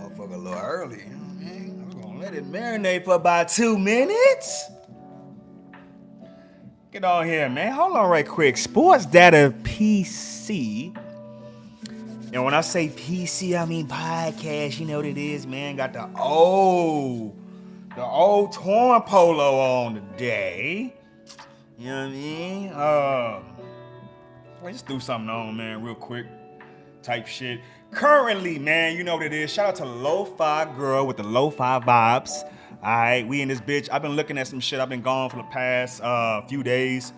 motherfucker a little early. You know what I mean? I'm gonna let it marinate for about 2 minutes. Get on here, man. Hold on right quick. Sports Data PC. And when I say PC, I mean podcast. You know what it is, man. Got the old torn polo on today. You know what I mean? Let's do something on, man, real quick. Type shit. Currently, man, you know what it is. Shout out to Lo-Fi Girl with the Lo-Fi vibes. Alright, we in this bitch. I've been looking at some shit. I've been gone for the past few days.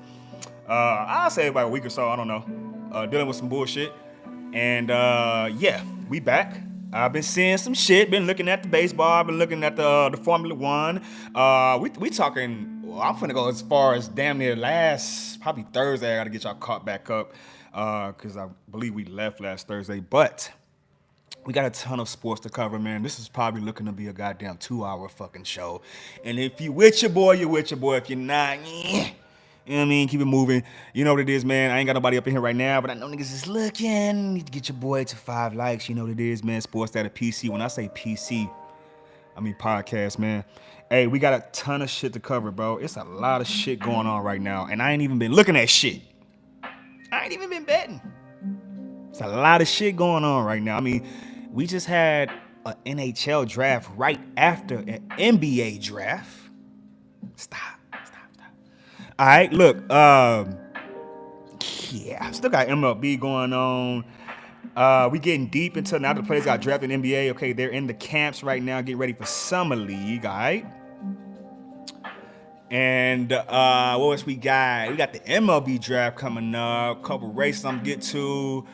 I'll say about a week or so, I don't know. Dealing with some bullshit. And yeah, we back. I've been seeing some shit, been looking at the baseball, been looking at the Formula One. We talking, well, I'm finna go as far as damn near probably Thursday. I gotta get y'all caught back up. Cause I believe we left last Thursday. But we got a ton of sports to cover, man. This is probably looking to be a goddamn 2-hour fucking show. And if you with your boy, you're with your boy. If you're not, you know what I mean? Keep it moving. You know what it is, man. I ain't got nobody up in here right now, but I know niggas is looking. Need to get your boy to 5 likes. You know what it is, man. Sportsdatapc. When I say PC, I mean podcast, man. Hey, we got a ton of shit to cover, bro. It's a lot of shit going on right now, and I ain't even been looking at shit. I ain't even been betting. It's a lot of shit going on right now. I mean, we just had an NHL draft right after an NBA draft. Stop. All right, look. Yeah, I still got MLB going on. We getting deep into now the players got drafted in NBA. Okay, they're in the camps right now, getting ready for summer league. All right. And what else we got? We got the MLB draft coming up. Couple races I'm get to.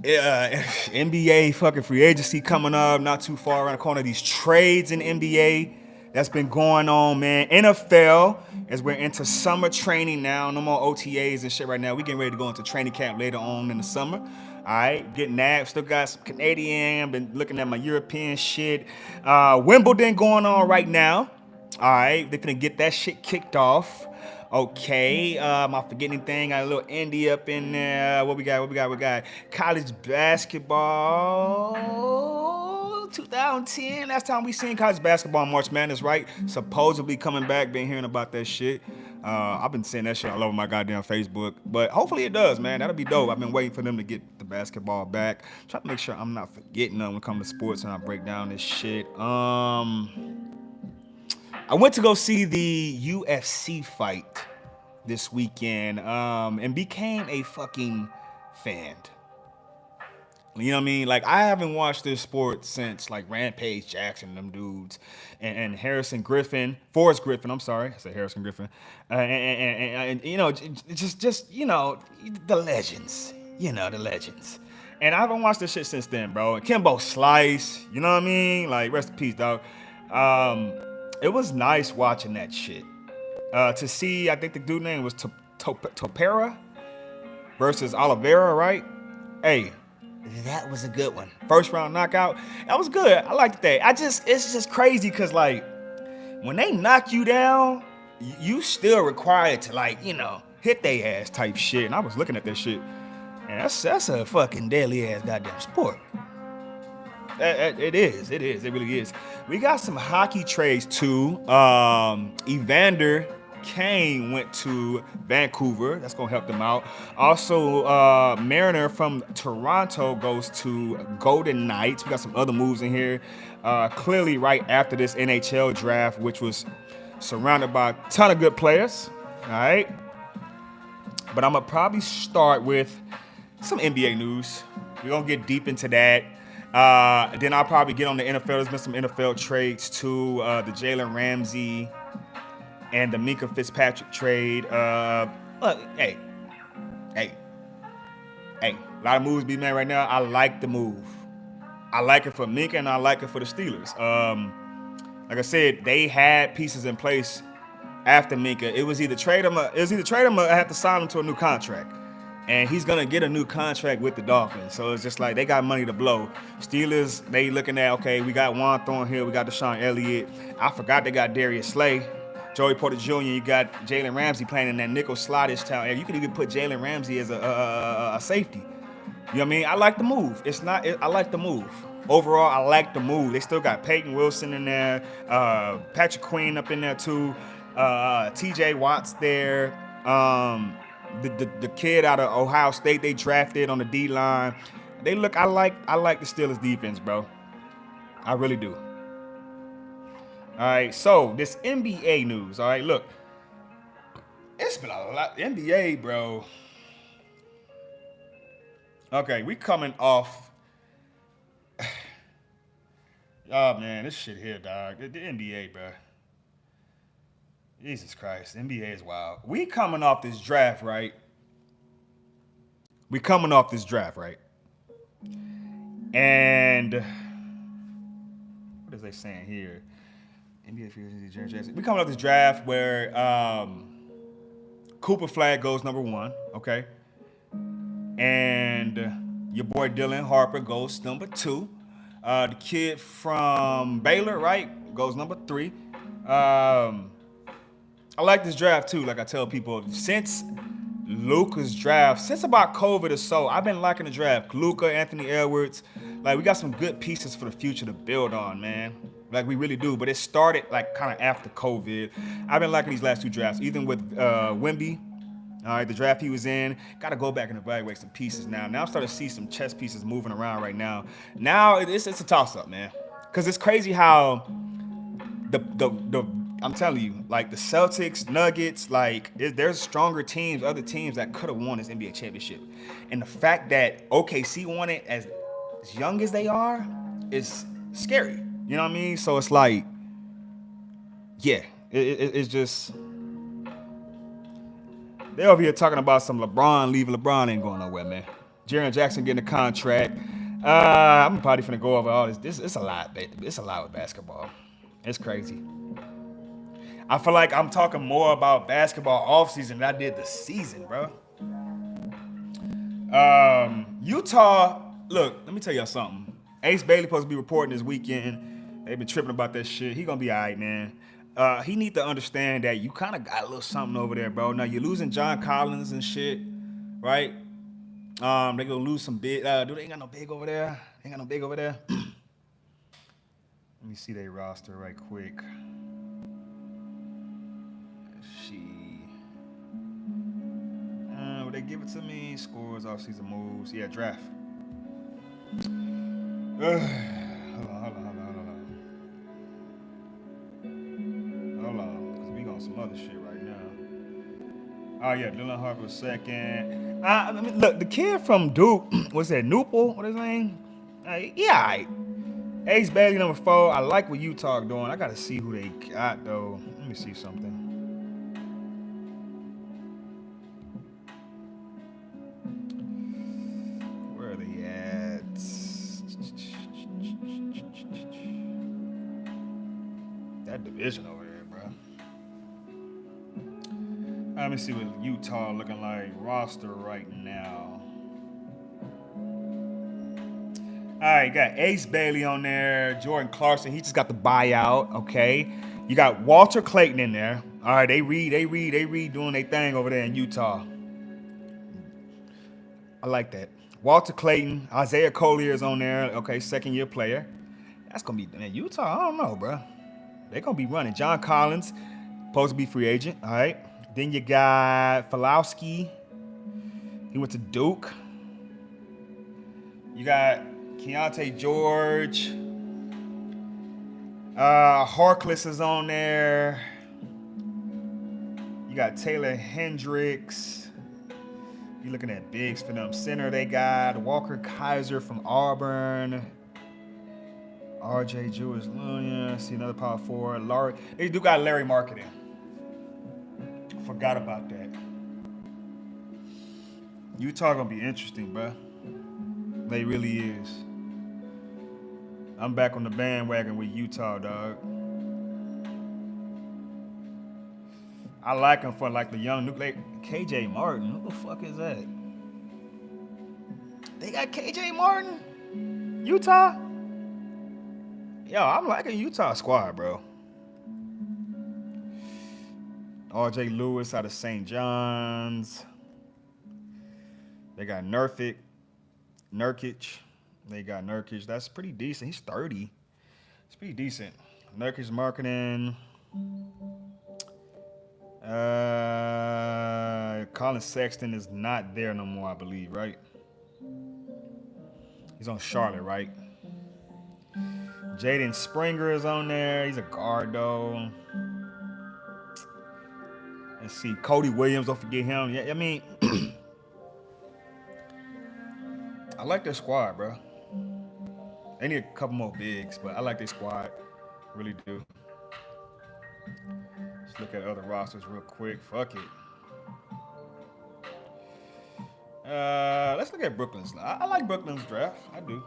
NBA fucking free agency coming up, not too far around the corner. These trades in NBA that's been going on, man. NFL, as we're into summer training now, no more OTAs and shit right now. We getting ready to go into training camp later on in the summer. All right, getting that. Still got some Canadian. Been looking at my European shit. Wimbledon going on right now. All right, they're gonna get that shit kicked off. Okay, am I forgetting anything? Got a little indie up in there. What we got? We got college basketball 2010. Last time we seen college basketball in March Madness, right? Supposedly coming back. Been hearing about that shit. I've been seeing that shit all over my goddamn Facebook. But hopefully it does, man. That'll be dope. I've been waiting for them to get the basketball back. Trying to make sure I'm not forgetting them when it comes to sports and I break down this shit. I went to go see the UFC fight this weekend and became a fucking fan. You know what I mean? Like, I haven't watched this sport since, like, Rampage Jackson, them dudes, and Forrest Griffin, I'm sorry, I said Harrison Griffin, and you know, just, you know, the legends, And I haven't watched this shit since then, bro. And Kimbo Slice, you know what I mean? Like, rest in peace, dog. It was nice watching that shit. To see, I think the dude name was Topera versus Oliveira, right? Hey, that was a good one. First round knockout. That was good. I liked that. It's just crazy because, like, when they knock you down, you still required to, like, you know, hit they ass type shit. And I was looking at that shit. And that's a fucking deadly ass goddamn sport. It is. It really is. We got some hockey trades too. Evander Kane went to Vancouver. That's gonna help them out. Also, Mariner from Toronto goes to Golden Knights. We got some other moves in here. Clearly, right after this NHL draft, which was surrounded by a ton of good players. All right. But I'm gonna probably start with some NBA news. We're gonna get deep into that. Then I'll probably get on the NFL. There's been some NFL trades too. The Jalen Ramsey and the Minka Fitzpatrick trade. Look, hey. A lot of moves being made right now. I like the move. I like it for Minka and I like it for the Steelers. Like I said, they had pieces in place after Minka. It was either trade him or I have to sign him to a new contract. And he's going to get a new contract with the Dolphins. So it's just like they got money to blow. Steelers, they looking at, okay, we got Juan Thornhill, we got Deshaun Elliott. I forgot they got Darius Slay. Joey Porter Jr., you got Jalen Ramsey playing in that nickel slottish town. You could even put Jalen Ramsey as a safety. You know what I mean? I like the move. I like the move. overall, I like the move. They still got Peyton Wilson in there, Patrick Queen up in there too, T.J. Watt's there, the kid out of Ohio State they drafted on the D line. They look. I like the Steelers defense, bro. I really do. All right, so this NBA news. All right, look, it's been a lot. NBA, bro. Okay, we coming off. Oh man, this shit here, dog. The NBA, bro. Jesus Christ, the NBA is wild. We coming off this draft, right? We coming off this draft, right? And what is they saying here? NBA free agency, Jaren Jackson. We coming off this draft where Cooper Flag goes number 1, okay? And your boy Dylan Harper goes number 2. The kid from Baylor, right, goes number 3. I like this draft too. Like I tell people, since Luka's draft, since about COVID or so, I've been liking the draft. Luka, Anthony Edwards, like we got some good pieces for the future to build on, man. Like we really do. But it started like kind of after COVID. I've been liking these last 2 drafts, even with Wemby. All right, the draft he was in. Got to go back and evaluate some pieces now. Now I'm starting to see some chess pieces moving around right now. Now it's a toss-up, man. Because it's crazy how the I'm telling you, like the Celtics, Nuggets, like there's stronger teams, other teams that could have won this NBA championship. And the fact that OKC won it as young as they are is scary. You know what I mean? So it's like, yeah, it's just, they over here talking about some LeBron leaving. LeBron ain't going nowhere, man. Jaren Jackson getting a contract. I'm probably finna go over all this. It's a lot, baby. It's a lot with basketball. It's crazy. I feel like I'm talking more about basketball offseason than I did the season, bro. Utah, look, let me tell y'all something. Ace Bailey supposed to be reporting this weekend. They've been tripping about that shit. He gonna be all right, man. He need to understand that you kind of got a little something over there, bro. Now, you're losing John Collins and shit, right? They gonna lose some big. Dude, they ain't got no big over there. Ain't got no big over there. Let me see their roster right quick. Would they give it to me? Scores, offseason moves. Yeah, draft. Hold on, because we got some other shit right now. Oh, yeah, Dylan Harper second. I mean, look, the kid from Duke, what's that, Newport? What is his name? Yeah, all right. Ace Bailey, number 4. I like what Utah doing. I got to see who they got, though. Let me see something. Where are they at? That division over there, bro. Let me see what Utah looking like roster right now. All right, got Ace Bailey on there. Jordan Clarkson, he just got the buyout. Okay, you got Walter Clayton in there. All right, they read doing their thing over there in Utah. I like that. Walter Clayton, Isaiah Collier's on there. Okay, second-year player. That's gonna be, man, Utah. I don't know, bro. They're gonna be running. John Collins, supposed to be free agent. All right. Then you got Falowski. He went to Duke. You got Keontae George. Harkless is on there. You got Taylor Hendricks. You're looking at bigs for them. Center they got Walker Kaiser from Auburn. RJ Julius Lunia. See another power forward. They do got Larry Marketing. Forgot about that. Utah gonna be interesting, bro. They really is. I'm back on the bandwagon with Utah, dog. I like him for like the young nuclear. KJ Martin, who the fuck is that? They got KJ Martin? Utah? Yo, I'm liking Utah squad, bro. RJ Lewis out of St. John's. They got Nurkic. They got Nurkic. That's pretty decent. He's 30. It's pretty decent. Nurkic marketing. Colin Sexton is not there no more, I believe, right? He's on Charlotte, right? Jaden Springer is on there. He's a guard, though. Let's see. Cody Williams, don't forget him. Yeah, I mean, I like their squad, bro. They need a couple more bigs, but I like their squad. Really do. Let's look at other rosters real quick. Fuck it. Let's look at Brooklyn's. I like Brooklyn's draft. I do.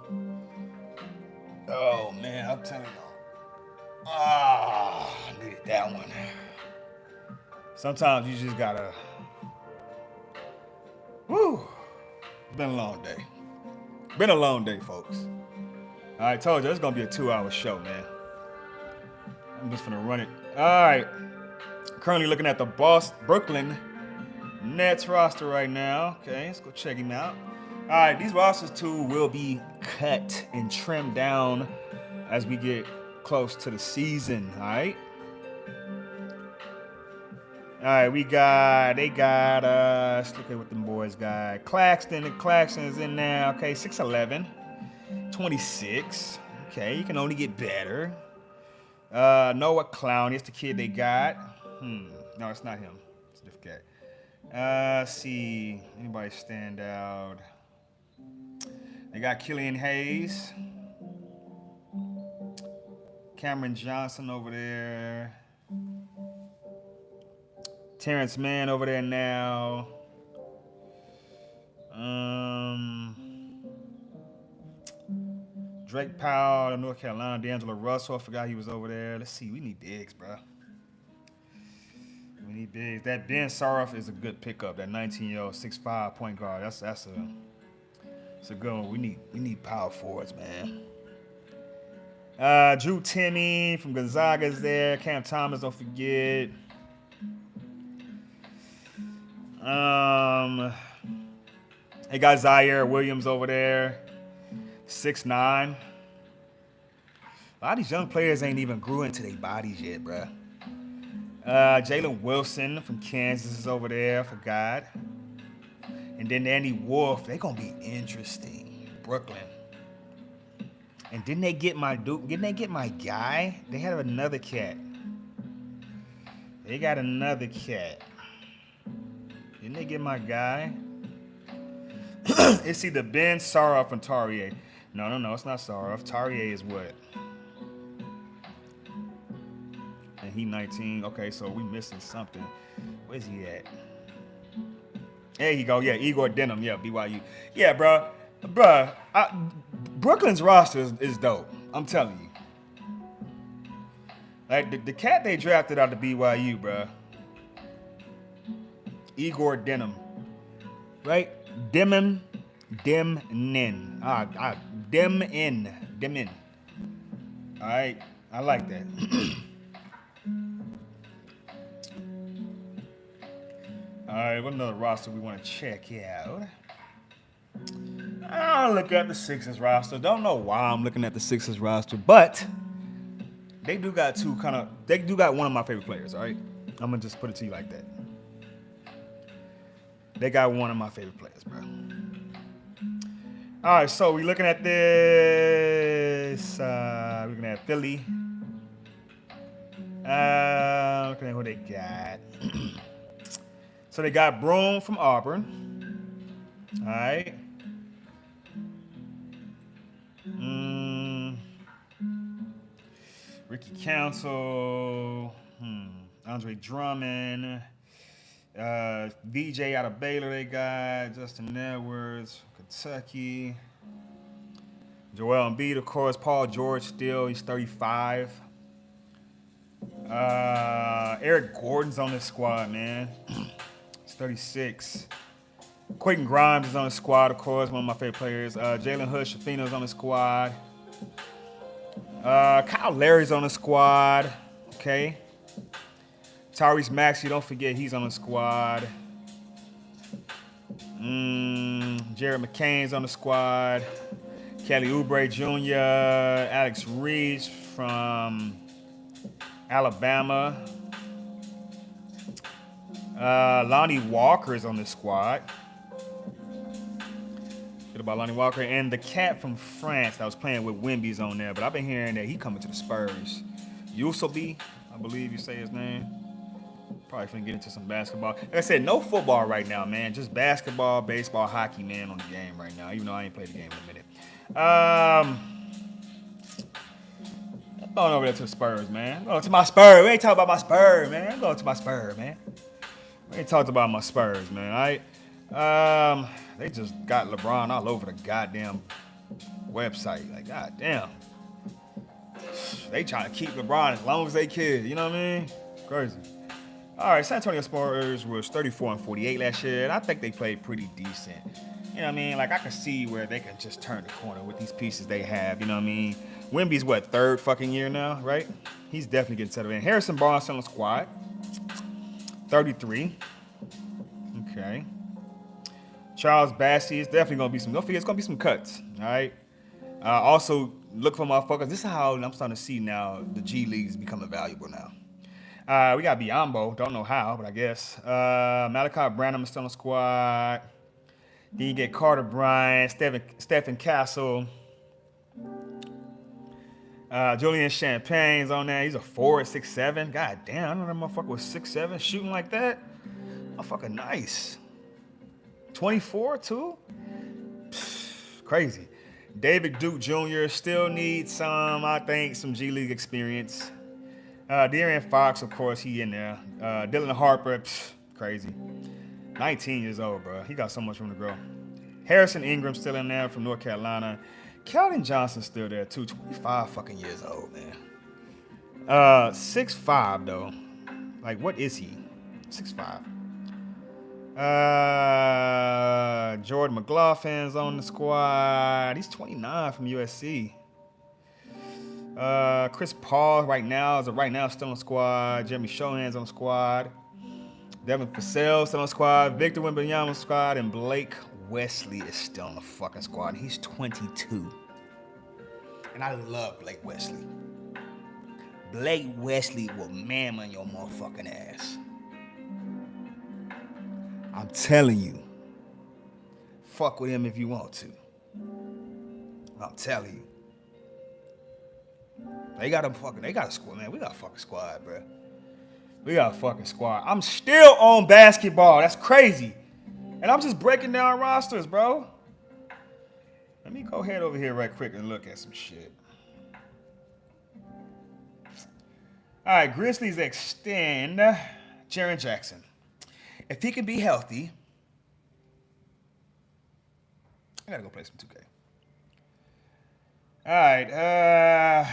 Oh, man. I'm telling you. I needed that one. Sometimes you just gotta. Woo. Been a long day. Been a long day, folks. I told you it's gonna be a 2-hour show, man. I'm just gonna run it. All right. Currently looking at the Brooklyn Nets roster right now. Okay, let's go check him out. All right, these rosters too will be cut and trimmed down as we get close to the season. All right. All right, let's look at what them boys got. Claxton is in there. Okay, 6'11", 26. Okay, you can only get better. Noah Clowney, it's the kid they got. No, it's not him. It's a different cat. Let's see, anybody stand out? They got Killian Hayes. Cameron Johnson over there. Terrence Mann over there now. Drake Powell, North Carolina. D'Angelo Russell, I forgot he was over there. Let's see, we need bigs, bro. We need bigs. That Ben Saroff is a good pickup. That 19-year-old 6'5" point guard. That's a good one. We need power forwards, man. Drew Timme from Gonzaga is there. Cam Thomas, don't forget. They got Zaire Williams over there, 6'9". A lot of these young players ain't even grew into their bodies yet, bruh. Jalen Wilson from Kansas is over there, I forgot. And then Andy Wolf, they gonna be interesting. Brooklyn. And didn't they get my Duke? Didn't they get my guy? They had another cat. They got another cat. Didn't they get my guy? It's either Ben Saroff and Tarier. No, it's not Saroff. Tarier is what? And he 19. Okay, so we missing something. Where's he at? There you go. Yeah, Igor Denham. Yeah, BYU. Yeah, bro. Brooklyn's roster is dope. I'm telling you. Like the cat they drafted out of BYU, bro. Igor Denham. Right? Demnin. Demnin. All right. I like that. All right, what another roster we want to check out? I'll look at the Sixers roster. Don't know why I'm looking at the Sixers roster, but they do got one of my favorite players, all right? I'm going to just put it to you like that. They got one of my favorite players, bro. All right, so we're looking at this. We're looking at Philly. Looking at who they got. So they got Broome from Auburn. All right. Ricky Council. Andre Drummond. VJ out of Baylor they got. Justin Edwards, Kentucky. Joel Embiid, of course. Paul George still. He's 35. Eric Gordon's on this squad, man. He's 36. Quentin Grimes is on the squad, of course. One of my favorite players. Jalen Hood-Schifino's on the squad. Kyle Larry's on the squad. Okay. Tyrese Maxey, don't forget he's on the squad. Jared McCain's on the squad. Kelly Oubre Jr., Alex Reese from Alabama. Lonnie Walker is on this squad. Good about Lonnie Walker. And the cat from France that was playing with Wemby's on there. But I've been hearing that he coming to the Spurs. Yusobi, I believe you say his name. Probably finna get into some basketball. Like I said, no football right now, man. Just basketball, baseball, hockey, man, on the game right now. Even though I ain't played the game in a minute. I'm going over there to the Spurs, man. I'm going to my Spurs. We ain't talking about my Spurs, man. I'm going to my Spurs, man. We ain't talked about my Spurs, man. All right. They just got LeBron all over the goddamn website. Like, goddamn. They trying to keep LeBron as long as they can. You know what I mean? Crazy. All right, San Antonio Spurs was 34-48 last year, and I think they played pretty decent. You know what I mean? Like, I can see where they can just turn the corner with these pieces they have. You know what I mean? Wemby's, what, third fucking year now, right? He's definitely getting settled in. Harrison Barnes on the squad. 33. Okay. Charles Bassey is definitely going to be some, don't forget, it's going to be some cuts, all right? Also, look for motherfuckers. This is how I'm starting to see now the G League is becoming valuable now. We got Biombo. Don't know how, but I guess. Malachi Branham is still on the squad. Then you get Carter Bryant, Stephen Castle. Julian Champagne's on there. He's a forward, 6'7". God damn, I know that motherfucker was 6'7", shooting like that. Motherfucker nice. 24, too? Pfft, crazy. David Duke Jr. still needs some G League experience. De'Aaron Fox, of course, he in there. Dylan Harper, crazy. 19 years old, bro. He got so much room to grow. Harrison Ingram still in there from North Carolina. Keldon Johnson still there, too. 25 fucking years old, man. 6'5", though. Like, what is he? 6'5". Jordan McLaughlin's on the squad. He's 29 from USC. Chris Paul right now still on the squad. Jeremy Shohan's on the squad. Devin Vassell still on the squad. Victor Wembanyama on the squad. And Blake Wesley is still on the fucking squad. He's 22. And I love Blake Wesley. Blake Wesley will man on your motherfucking ass. I'm telling you. Fuck with him if you want to. I'm telling you. They got a squad, man. We got a fucking squad, bro. We got a fucking squad. I'm still on basketball. That's crazy. And I'm just breaking down rosters, bro. Let me go ahead over here right quick and look at some shit. All right, Grizzlies extend Jaren Jackson. If he can be healthy, I gotta go play some 2K. All right,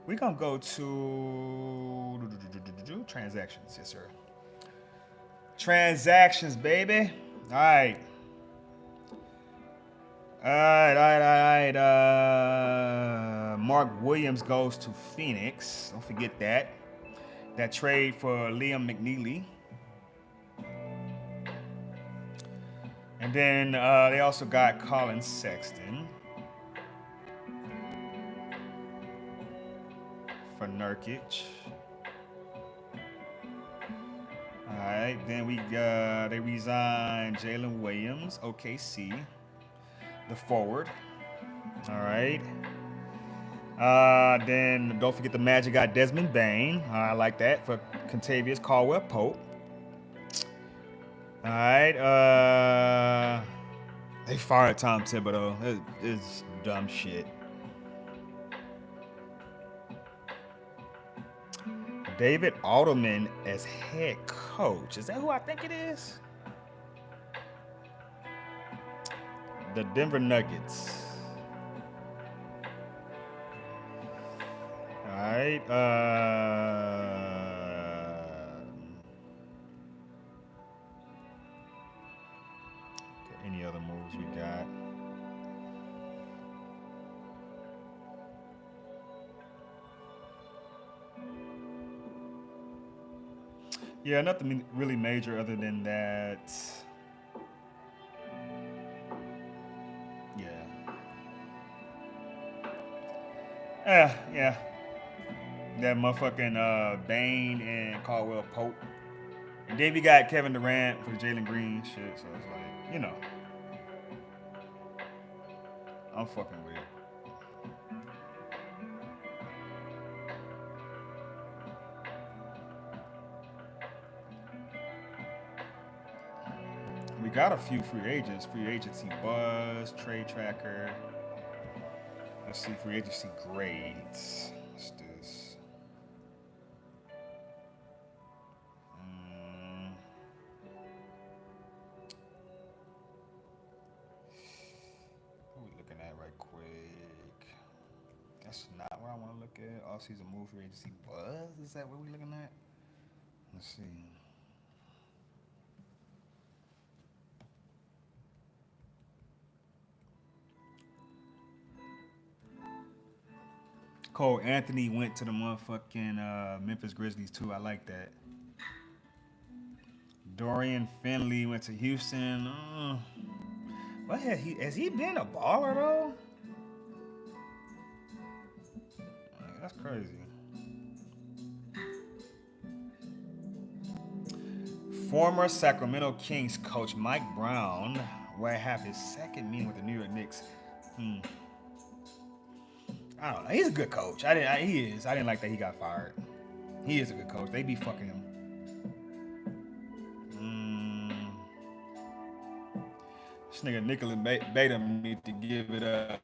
we're gonna go to transactions. Yes, sir. Transactions, baby. All right. Mark Williams goes to Phoenix. Don't forget that. That trade for Liam McNeely. And then they also got Colin Sexton for Nurkic. All right, then they resigned Jalen Williams, OKC, the forward. All right. Then don't forget the Magic got Desmond Bane. I like that for Contavious Caldwell-Pope. All right. They fired Tom Thibodeau. It's dumb shit. David Alderman as head coach. Is that who I think it is? The Denver Nuggets. All right. Okay, any other moves we got? Yeah, nothing really major other than that. Yeah. That motherfucking Bane and Caldwell Pope. And then we got Kevin Durant for the Jalen Green shit. So it's like, I'm fucking with it. We got a few free agents. Free agency buzz, trade tracker. Let's see, free agency grades. What's this? Mm, what we looking at right quick? That's not what I want to look at. All season move free agency buzz. Is that what we looking at? Let's see. Cole Anthony went to the motherfucking Memphis Grizzlies too. I like that. Dorian Finley went to Houston. What has he been a baller though? Like, that's crazy. Former Sacramento Kings coach Mike Brown will have his second meeting with the New York Knicks. I don't know. He's a good coach. He is. I didn't like that he got fired. He is a good coach. They be fucking him. This nigga Nicholas Batum need to give it up.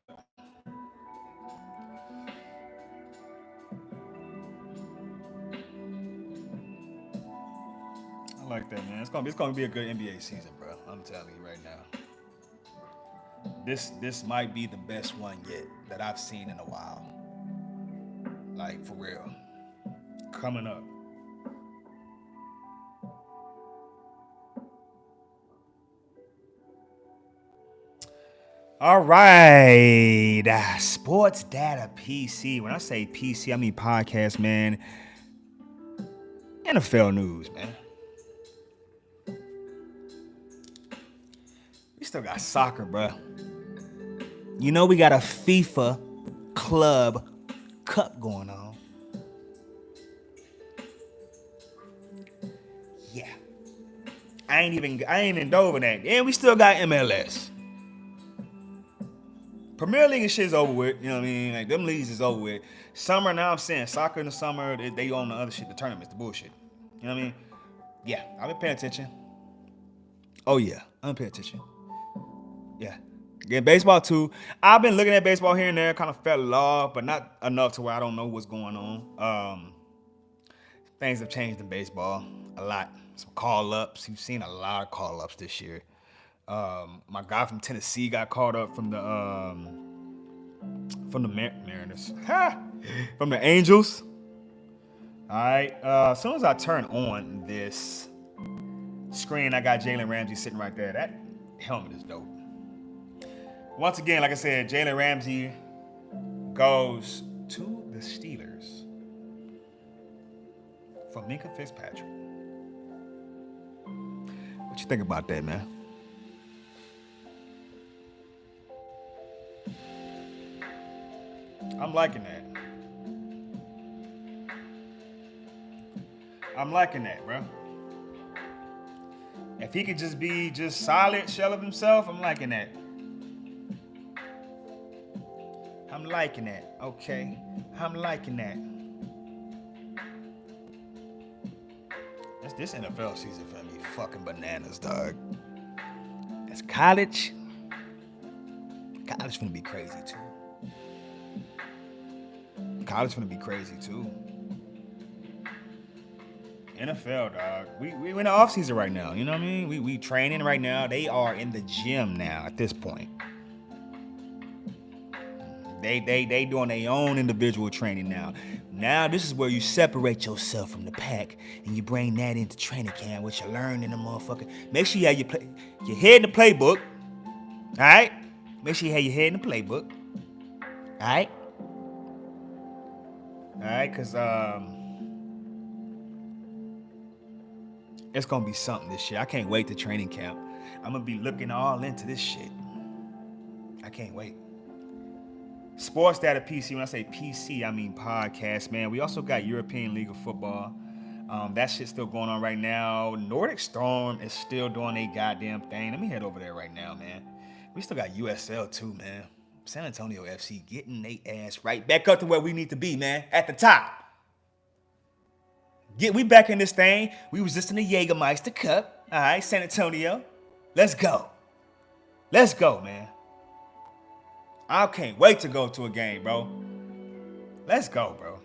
I like that, man. It's gonna be a good NBA season, bro. I'm telling you right now. This might be the best one yet that I've seen in a while. Like for real. Coming up. All right. Sports Data PC. When I say PC, I mean podcast, man. NFL news, man. We still got soccer, bro. You know we got a FIFA Club Cup going on. Yeah. I ain't even dove in that. And we still got MLS. Premier League and shit's over with. You know what I mean? Like them leagues is over with. Summer now I'm saying soccer in the summer, they own the other shit, the tournaments, the bullshit. You know what I mean? Yeah, I've been paying attention. Oh yeah, I'm paying attention. Yeah. Yeah, baseball too. I've been looking at baseball here and there, kind of fell off, but not enough to where I don't know what's going on. Things have changed in baseball a lot. Some call ups. You've seen a lot of call ups this year. My guy from Tennessee got called up from the Mariners, from the Angels. All right. As soon as I turn on this screen, I got Jalen Ramsey sitting right there. That helmet is dope. Once again, like I said, Jalen Ramsey goes to the Steelers for Minkah Fitzpatrick. What you think about that, man? I'm liking that. I'm liking that, bro. If he could just be solid shell of himself, I'm liking that. I'm liking that. Okay. I'm liking that. This NFL season for me fucking bananas, dog. It's college. College finna be crazy too. College finna be crazy too. NFL, dog. We in the off season right now. You know what I mean? We training right now. They are in the gym now at this point. They doing their own individual training now. Now this is where you separate yourself from the pack and you bring that into training camp, what you learn in the motherfucker. Make sure you have your head in the playbook. All right? Make sure you have your head in the playbook. All right? All right, because it's going to be something this year. I can't wait to training camp. I'm going to be looking all into this shit. I can't wait. Sportsdatapc. When I say PC, I mean podcast, man. We also got European League of Football. That shit's still going on right now. Nordic Storm is still doing a goddamn thing. Let me head over there right now, man. We still got USL too, man. San Antonio FC getting their ass right back up to where we need to be, man. At the top. We back in this thing. We was just in the Jägermeister Cup. All right, San Antonio. Let's go. Let's go, man. I can't wait to go to a game, bro. Let's go, bro.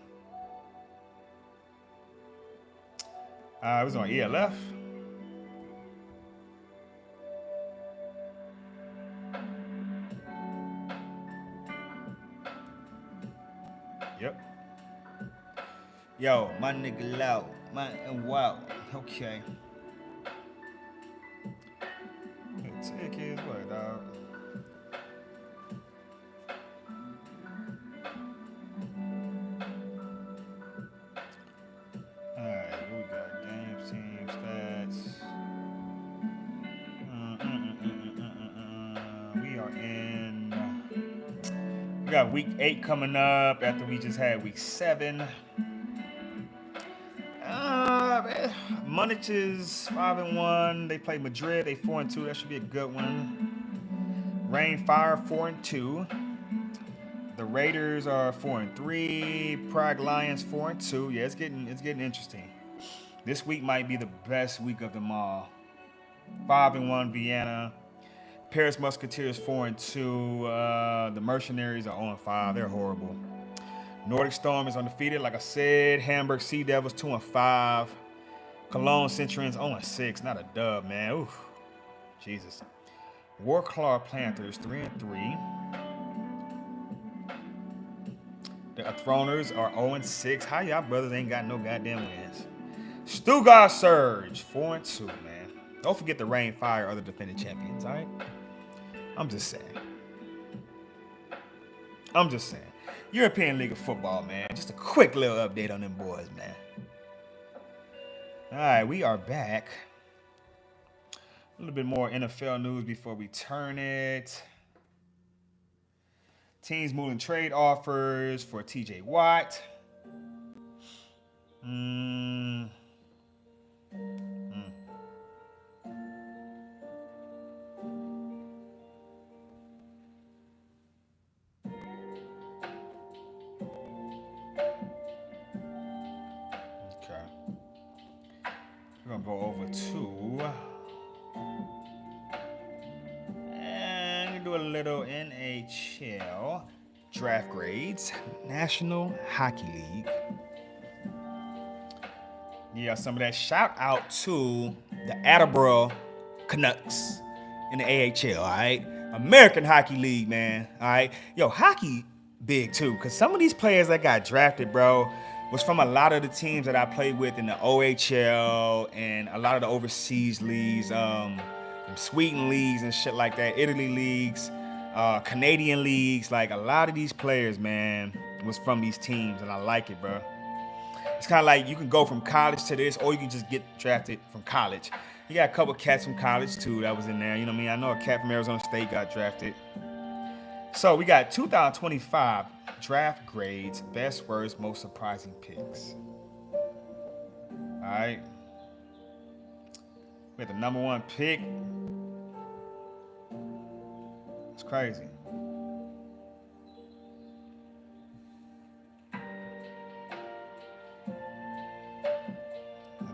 It was on ELF. Yep. Yo, my nigga loud. Wow. Okay. Tickets, what, dog? Alright, here we got games, team stats. We are in. We got week 8 coming up after we just had week 7. Munich is 5-1. They play Madrid. They 4-2. That should be a good one. Rain Fire 4-2. The Raiders are 4-3. Prague Lions 4-2. Yeah, it's getting interesting. This week might be the best week of them all. 5-1 Vienna. Paris Musketeers 4-2. The Mercenaries are 0-5. They're horrible. Nordic Storm is undefeated, like I said. Hamburg Sea Devils 2-5. Cologne Centurions 0-6. Not a dub, man. Oof. Jesus. Warclaw Panthers 3-3. The Throners are 0-6. How y'all brothers ain't got no goddamn wins? Stuttgart Surge 4-2, man. Don't forget the Rain Fire, other defending champions, all right? I'm just saying. European League of Football, man. Just a quick little update on them boys, man. All right, we are back. A little bit more NFL news before we turn it. Teams moving trade offers for TJ Watt. We're going to go over to, and do a little NHL draft grades. National Hockey League. Yeah, some of that. Shout out to the Attleboro Canucks in the AHL, all right? American Hockey League, man, all right? Yo, hockey big too, because some of these players that got drafted, bro, was from a lot of the teams that I played with in the OHL and a lot of the overseas leagues, Sweden leagues and shit like that, Italy leagues, Canadian leagues. Like, a lot of these players, man, was from these teams, and I like it, bro. It's kind of like you can go from college to this, or you can just get drafted from college. You got a couple cats from college, too, that was in there. You know what I mean? I know a cat from Arizona State got drafted. So we got 2025 draft grades, best, worst, most surprising picks. All right. We had the number 1 pick. It's crazy.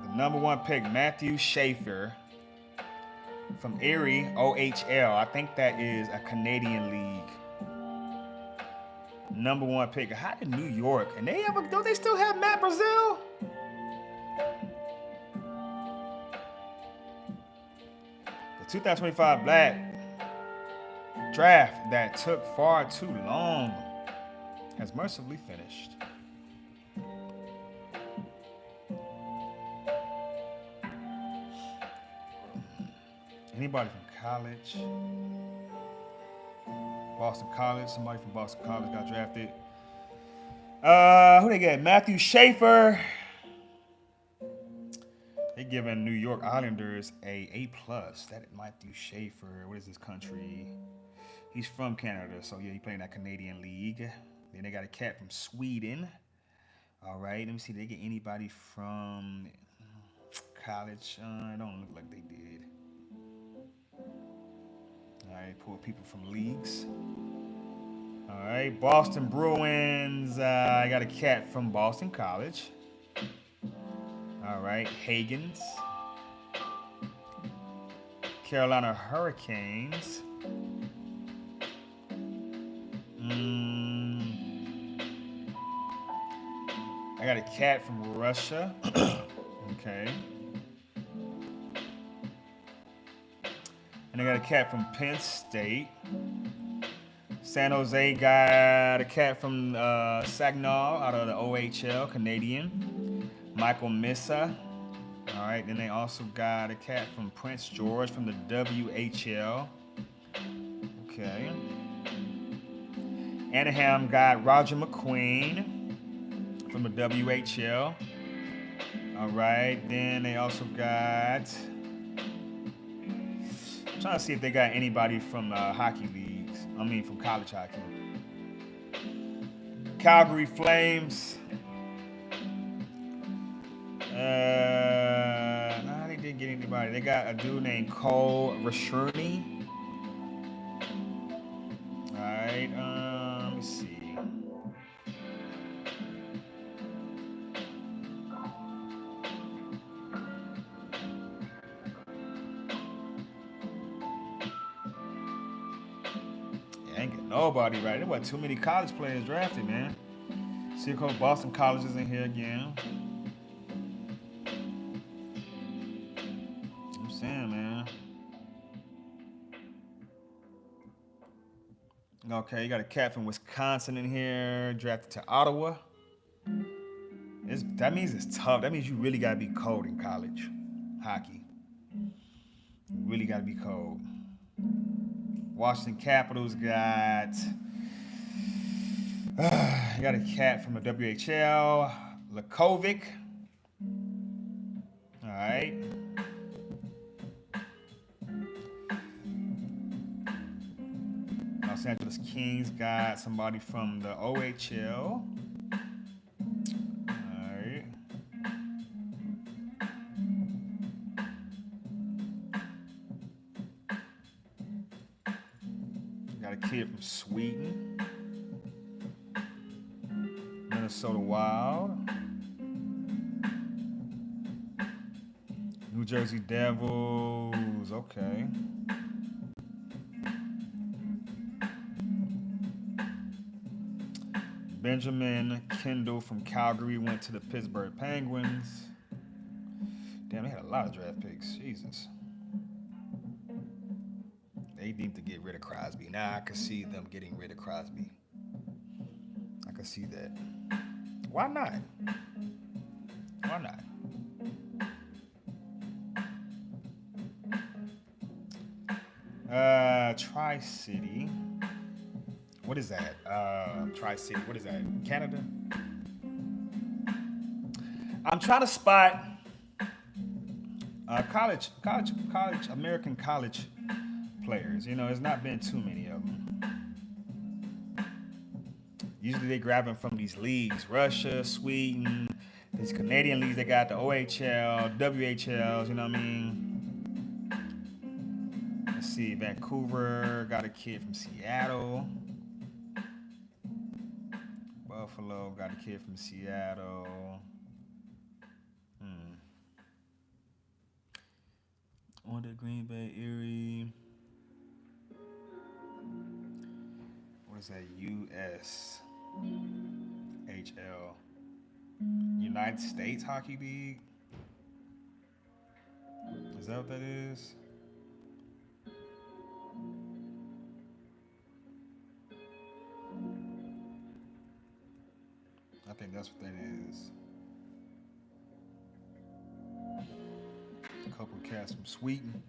The number 1 pick, Matthew Schaefer from Erie, OHL. I think that is a Canadian league. Number 1 pick. How did New York? And don't they still have Matt Brazil? The 2025 Black draft that took far too long has mercifully finished. Anybody from college? Boston College. Somebody from Boston College got drafted. Who they get? Matthew Schaefer. They giving New York Islanders a A+. That Matthew Schaefer. What is this country? He's from Canada, so yeah, he played in that Canadian league. Then they got a cat from Sweden. All right, let me see. Did they get anybody from college? It don't look like they did. All right, pull people from leagues. All right, Boston Bruins. I got a cat from Boston College. All right, Hagens. Carolina Hurricanes. I got a cat from Russia. Okay. And I got a cat from Penn State. San Jose got a cat from Saginaw out of the OHL, Canadian. Michael Missa. All right. Then they also got a cat from Prince George from the WHL. Okay. Anaheim got Roger McQueen from the WHL. All right. Then they also got. I'm trying to see if they got anybody from hockey leagues. I mean, from college hockey. Calgary Flames. Nah, they didn't get anybody. They got a dude named Cole Rashurny. All right. Let me see. Ain't get nobody right. There wasn't too many college players drafted, man. See, of course, Boston College is in here again. I'm saying, man. Okay, you got a cat from Wisconsin in here, drafted to Ottawa. That means it's tough. That means you really gotta be cold in college hockey. You really gotta be cold. Washington Capitals got a cat from the WHL, Lakovic. All right. Los Angeles Kings got somebody from the OHL. All right. Got a kid from Sweden. Minnesota Wild. New Jersey Devils. Okay. Benjamin Kendall from Calgary went to the Pittsburgh Penguins. Damn, they had a lot of draft picks. Jesus. They need to get rid of Crosby. Now I can see them getting rid of Crosby. I can see that. Why not? Why not? Tri-City. What is that? Tri-City. What is that? Canada? I'm trying to spot college, American college players. You know, there's not been too many of them. Usually they grab them from these leagues, Russia, Sweden, these Canadian leagues. They got the OHL, WHLs. You know what I mean? Let's see. Vancouver got a kid from Seattle. Buffalo got a kid from Seattle. On the Green Bay, Erie. What is that? USHL. United States Hockey League. Is that what that is? I think that's what that is. A couple cats from Sweden.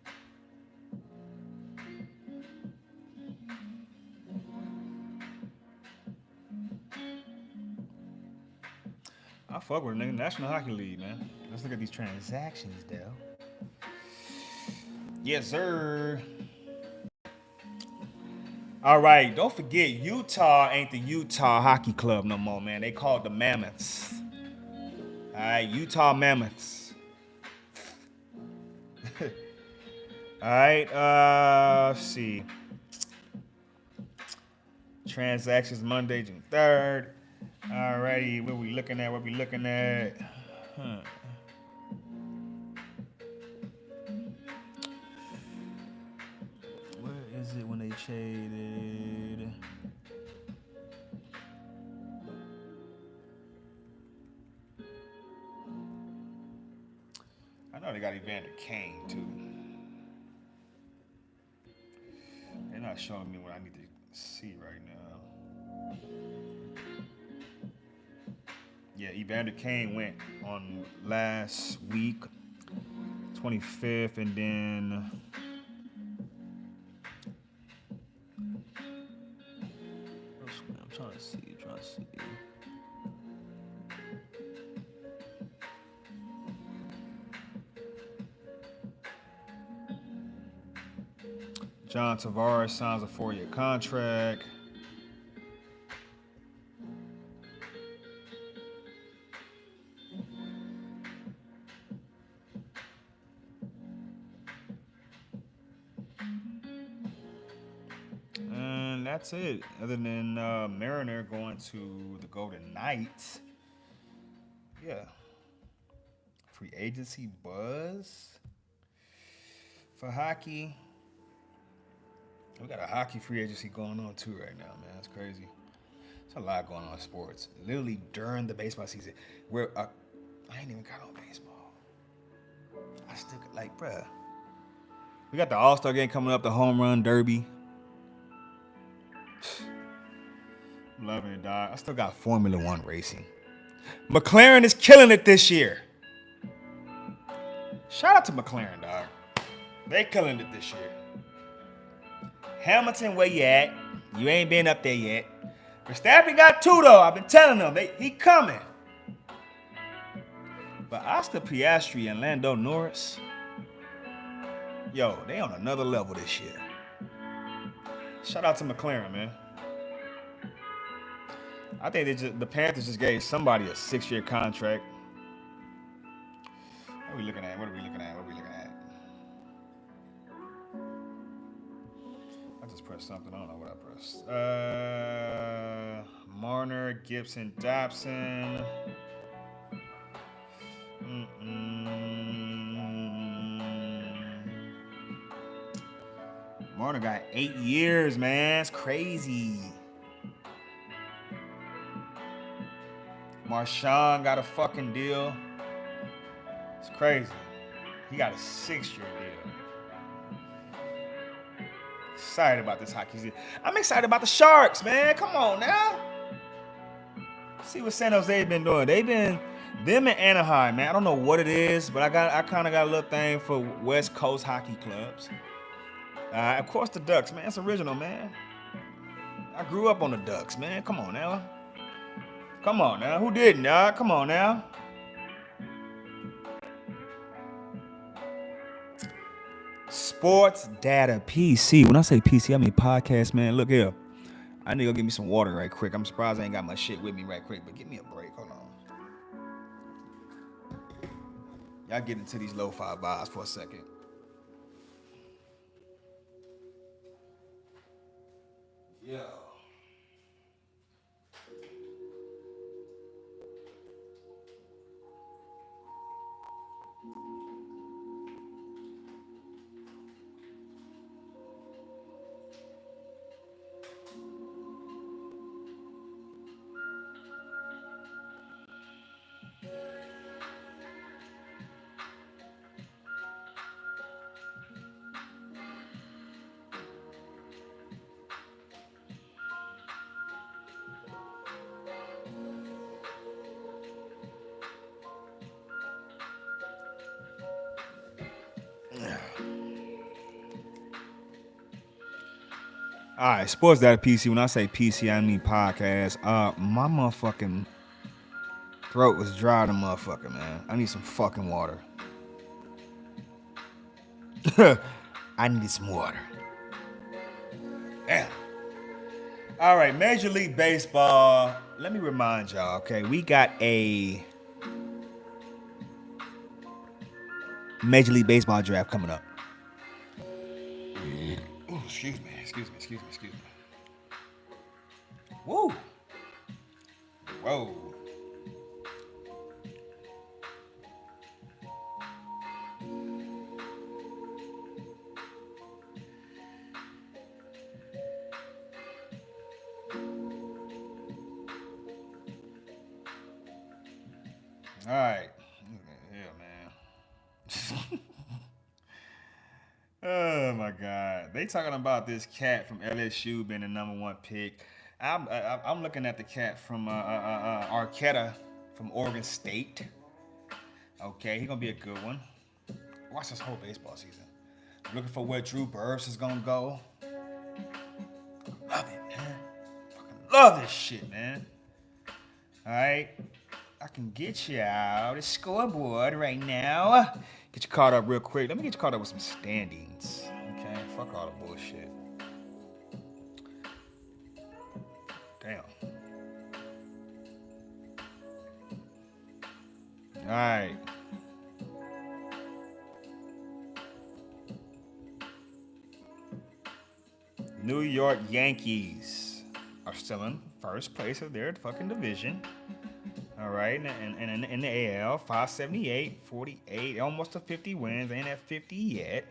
I fuck with them. National Hockey League, man. Let's look at these transactions, Dale. Yes, sir. All right, don't forget, Utah ain't the Utah Hockey Club no more, man. They called the Mammoths. All right, Utah Mammoths. All right, let's see. Transactions Monday, June 3rd. All righty, what we looking at? Where is it when they traded? I know they got Evander Kane too. They're not showing me what I need to see right now. Yeah, Evander Kane went on last week, 25th, and then I'm trying to see. John Tavares signs a 4-year contract. And that's it. Other than Mariner going to the Golden Knights. Yeah. Free agency buzz for hockey. We got a hockey free agency going on too right now, man. It's crazy. There's a lot going on in sports. Literally during the baseball season, where I ain't even got on baseball. I still like, bruh. We got the All-Star game coming up, the Home Run Derby. I'm loving it, dog. I still got Formula One racing. McLaren is killing it this year. Shout out to McLaren, dog. They killing it this year. Hamilton, where you at? You ain't been up there yet. Verstappen got 2 though. I've been telling them he coming. But Oscar Piastri and Lando Norris, yo, they on another level this year. Shout out to McLaren, man. I think the Panthers just gave somebody a 6-year contract. What are we looking at? I just pressed something. I don't know what I pressed. Marner, Gibson, Dobson. Marner got 8 years, man. It's crazy. Marshawn got a fucking deal. It's crazy. He got a 6-year deal. Excited about this hockey season. I'm excited about the Sharks, man. Come on now. See what San Jose been doing. Them and Anaheim, man. I don't know what it is, but I kind of got a little thing for West Coast hockey clubs. Of course, the Ducks, man. It's original, man. I grew up on the Ducks, man. Come on now. Who didn't, y'all? Come on now. Sports Data PC. When I say PC, I mean podcast, man. Look here. I need to go get me some water right quick. I'm surprised I ain't got my shit with me right quick, but give me a break. Hold on. Y'all get into these lo-fi vibes for a second. Yeah. All right, Sportsdatapc. When I say PC, I mean podcast. My motherfucking throat was dry, the motherfucker, man. I need some fucking water. I need some water. Damn. All right, Major League Baseball. Let me remind y'all, okay, we got a Major League Baseball draft coming up. Oh, excuse me. Woo. Whoa. All right. Yeah, man. Oh my God! They talking about this cat from LSU being the #1 pick. I'm looking at the cat from Arquetta from Oregon State. Okay, he gonna be a good one. Watch this whole baseball season. I'm looking for where Drew Burrs is gonna go. Love it, man. Fucking love this shit, man. All right, I can get you out the scoreboard right now. Get you caught up real quick. Let me get you caught up with some standings. Okay, fuck all the bullshit. Damn. All right. New York Yankees are still in first place of their fucking division. All right, and in the AL, 578, 48, almost to 50 wins. Ain't at 50 yet.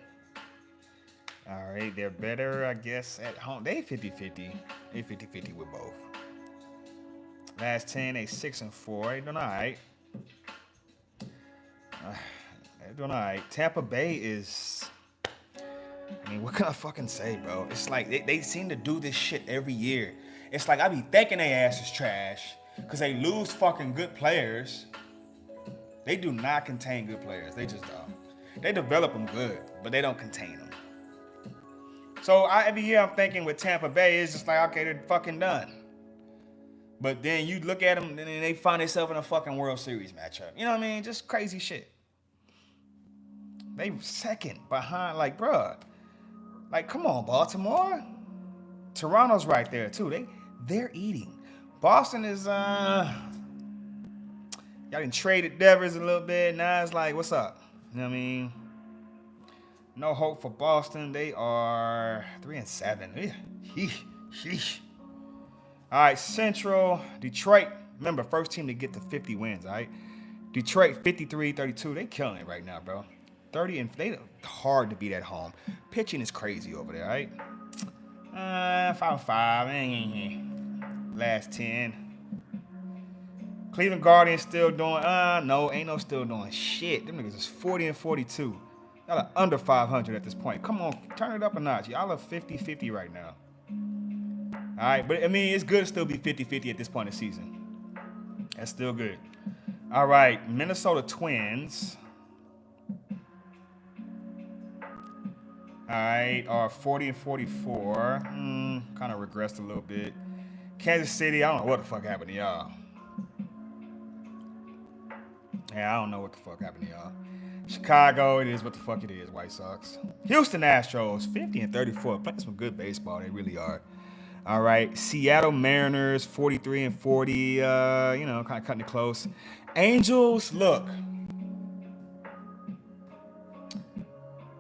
All right, they're better, I guess, at home. They 50-50. They 50-50 with both. Last 10, they 6-4. They doing all right. They're doing all right. Tampa Bay is... I mean, what can I fucking say, bro? It's like they seem to do this shit every year. It's like I be thinking they ass is trash because they lose fucking good players. They do not contain good players. They just don't. They develop them good, but they don't contain them. So every year I'm thinking with Tampa Bay, it's just like, okay, they're fucking done. But then you look at them and they find themselves in a fucking World Series matchup. You know what I mean? Just crazy shit. They second behind, like, bruh. Like, come on, Baltimore. Toronto's right there too. They're eating. Boston is y'all done traded Devers a little bit. Now it's like, what's up? You know what I mean? No hope for Boston. They are 3-7. Sheesh. All right, Central, Detroit. Remember, first team to get to 50 wins, all right? Detroit 53-32. They killing it right now, bro. 30 and they hard to beat at home. Pitching is crazy over there, all right? 5-5. Last 10. Cleveland Guardians still doing, no, ain't no still doing shit. Them niggas is 40-42. Y'all are under 500 at this point. Come on, turn it up a notch. Y'all are 50-50 right now. All right, but I mean, it's good to still be 50-50 at this point in the season. That's still good. All right, Minnesota Twins. All right, are 40-44. Kind of regressed a little bit. Kansas City, I don't know what the fuck happened to y'all. Yeah, I don't know what the fuck happened to y'all. Chicago, it is what the fuck it is, White Sox. Houston Astros, 50-34. Playing some good baseball, they really are. All right, Seattle Mariners, 43-40. Kind of cutting it close. Angels, look.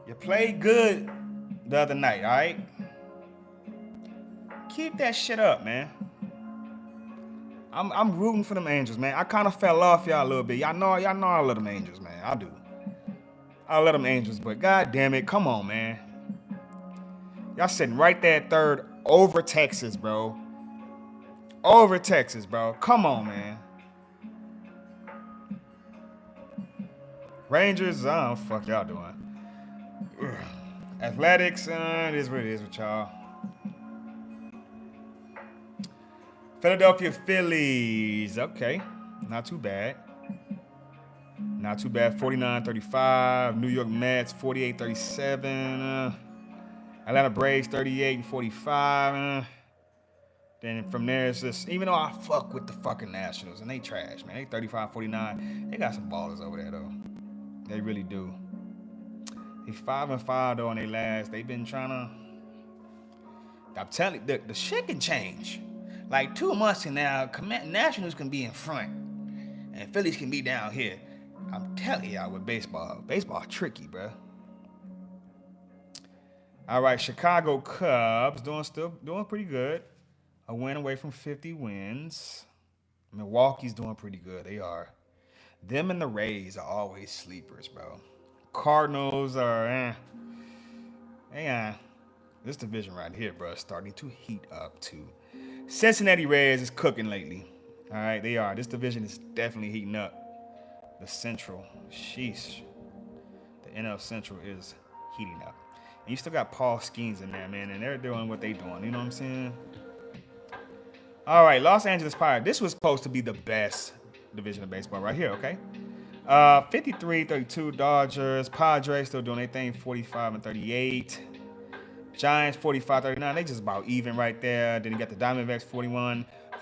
You played good the other night, all right? Keep that shit up, man. I'm rooting for them Angels, man. I kind of fell off y'all a little bit. Y'all know I love them Angels, man. I do. I love them Angels, but god damn it, come on, man. Y'all sitting right there at third over Texas, bro. Over Texas, bro. Come on, man. Rangers, I don't know what the fuck y'all doing. Ugh. Athletics, it is what it is with y'all. Philadelphia Phillies, okay. Not too bad. 49-35. New York Mets, 48-37. Atlanta Braves, 38-45. Then from there, it's just, even though I fuck with the fucking Nationals, and they trash, man. They 35-49. They got some ballers over there, though. They really do. They 5-5, though, on their last. They've been trying to I'm telling you, the shit can change. Like 2 months from now, Nationals can be in front, and Phillies can be down here. I'm telling y'all with baseball tricky, bro. All right, Chicago Cubs still doing pretty good. A win away from 50 wins. Milwaukee's doing pretty good. They are. Them and the Rays are always sleepers, bro. Cardinals are this division right here, bro, is starting to heat up too. Cincinnati Reds is cooking lately. All right, they are. This division is definitely heating up. The Central, sheesh. The NL Central is heating up. And you still got Paul Skeens in there, man, and they're doing what they doing. You know what I'm saying? All right, Los Angeles Pirates. This was supposed to be the best division of baseball right here, okay? 53-32 Dodgers. Padres still doing their thing, 45-38. Giants 45-39. They just about even right there. Then you got the Diamondbacks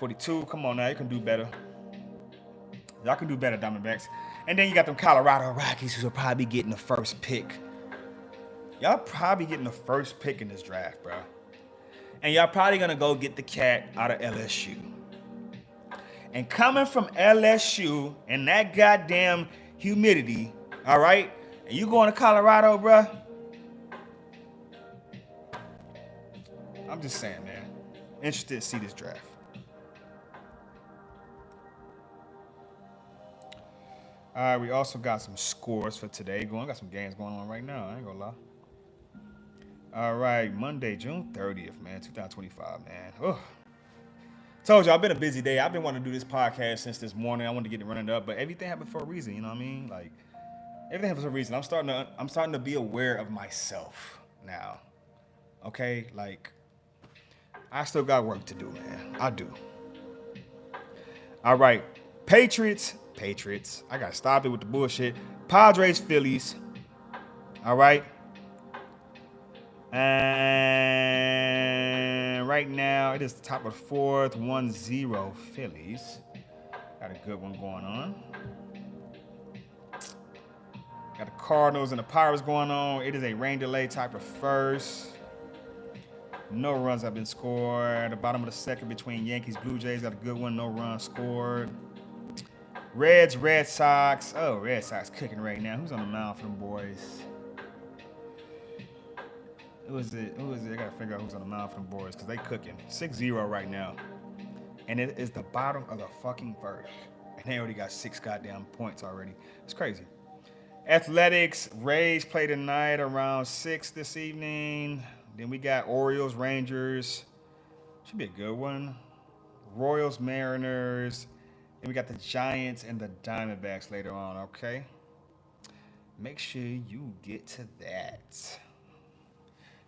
41-42. Come on now, you can do better. Y'all can do better, Diamondbacks. And then you got them Colorado Rockies who will probably be getting the first pick. Y'all probably getting the first pick in this draft, bro. And y'all probably gonna go get the cat out of LSU. And coming from LSU and that goddamn humidity, all right? And you going to Colorado, bro? I'm just saying, man. Interested to see this draft. All right, we also got some scores for today going. Got some games going on right now. I ain't gonna lie. All right, Monday, June 30th, man, 2025, man. Ugh. Told you, I've been a busy day. I've been wanting to do this podcast since this morning. I wanted to get it running up, but everything happened for a reason. You know what I mean? Like everything happens for a reason. I'm starting to be aware of myself now. Okay, like I still got work to do, man. I do. All right, Patriots. I gotta stop it with the bullshit. Padres, Phillies. All right. And right now, it is the top of the fourth, 1-0 Phillies. Got a good one going on. Got the Cardinals and the Pirates going on. It is a rain delay type of first. No runs have been scored. At the bottom of the second between Yankees, Blue Jays, got a good one. No runs scored. Reds, Red Sox. Oh, Red Sox cooking right now. Who's on the mound for them boys? Who is it? I gotta figure out who's on the mound for them boys because they cooking. 6-0 right now. And it is the bottom of the fucking first. And they already got 6 goddamn points already. It's crazy. Athletics, Rays play tonight around 6 this evening. Then we got Orioles, Rangers. Should be a good one. Royals, Mariners. Then we got the Giants and the Diamondbacks later on, okay? Make sure you get to that.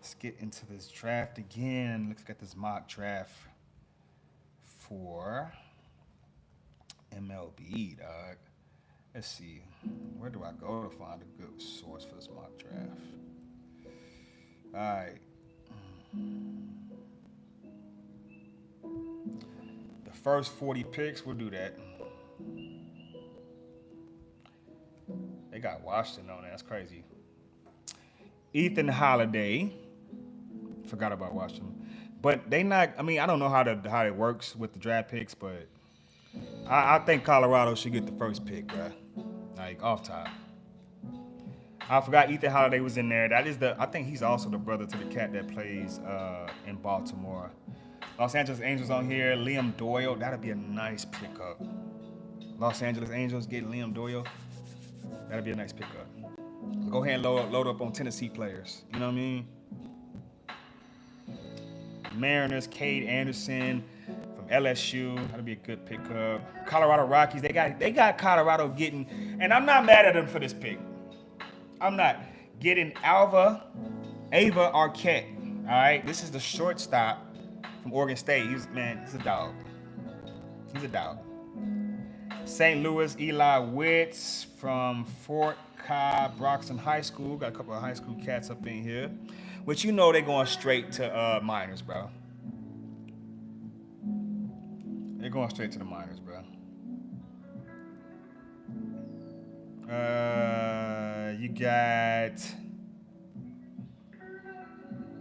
Let's get into this draft again. Let's get this mock draft for MLB, dog. Let's see. Where do I go to find a good source for this mock draft? All right. The first 40 picks, we'll do that. They got Washington on there. That's crazy. Ethan Holiday. Forgot about Washington. But they not, I mean, I don't know how it works with the draft picks, but I think Colorado should get the first pick, bro. Like, off top. I forgot Ethan Holiday was in there. I think he's also the brother to the cat that plays in Baltimore. Los Angeles Angels on here. Liam Doyle. That'd be a nice pickup. Los Angeles Angels getting Liam Doyle. That'd be a nice pickup. Go ahead and load up on Tennessee players. You know what I mean? Mariners, Cade Anderson from LSU. That'd be a good pickup. Colorado Rockies. They got Colorado getting, and I'm not mad at them for this pick. I'm not getting Ava Arquette. All right, this is the shortstop from Oregon State. He's a dog. He's a dog. St. Louis, Eli Witts from Fort Cobb, Broxton High School. Got a couple of high school cats up in here. Which you know they're going straight to minors, bro. They're going straight to the minors, bro. You got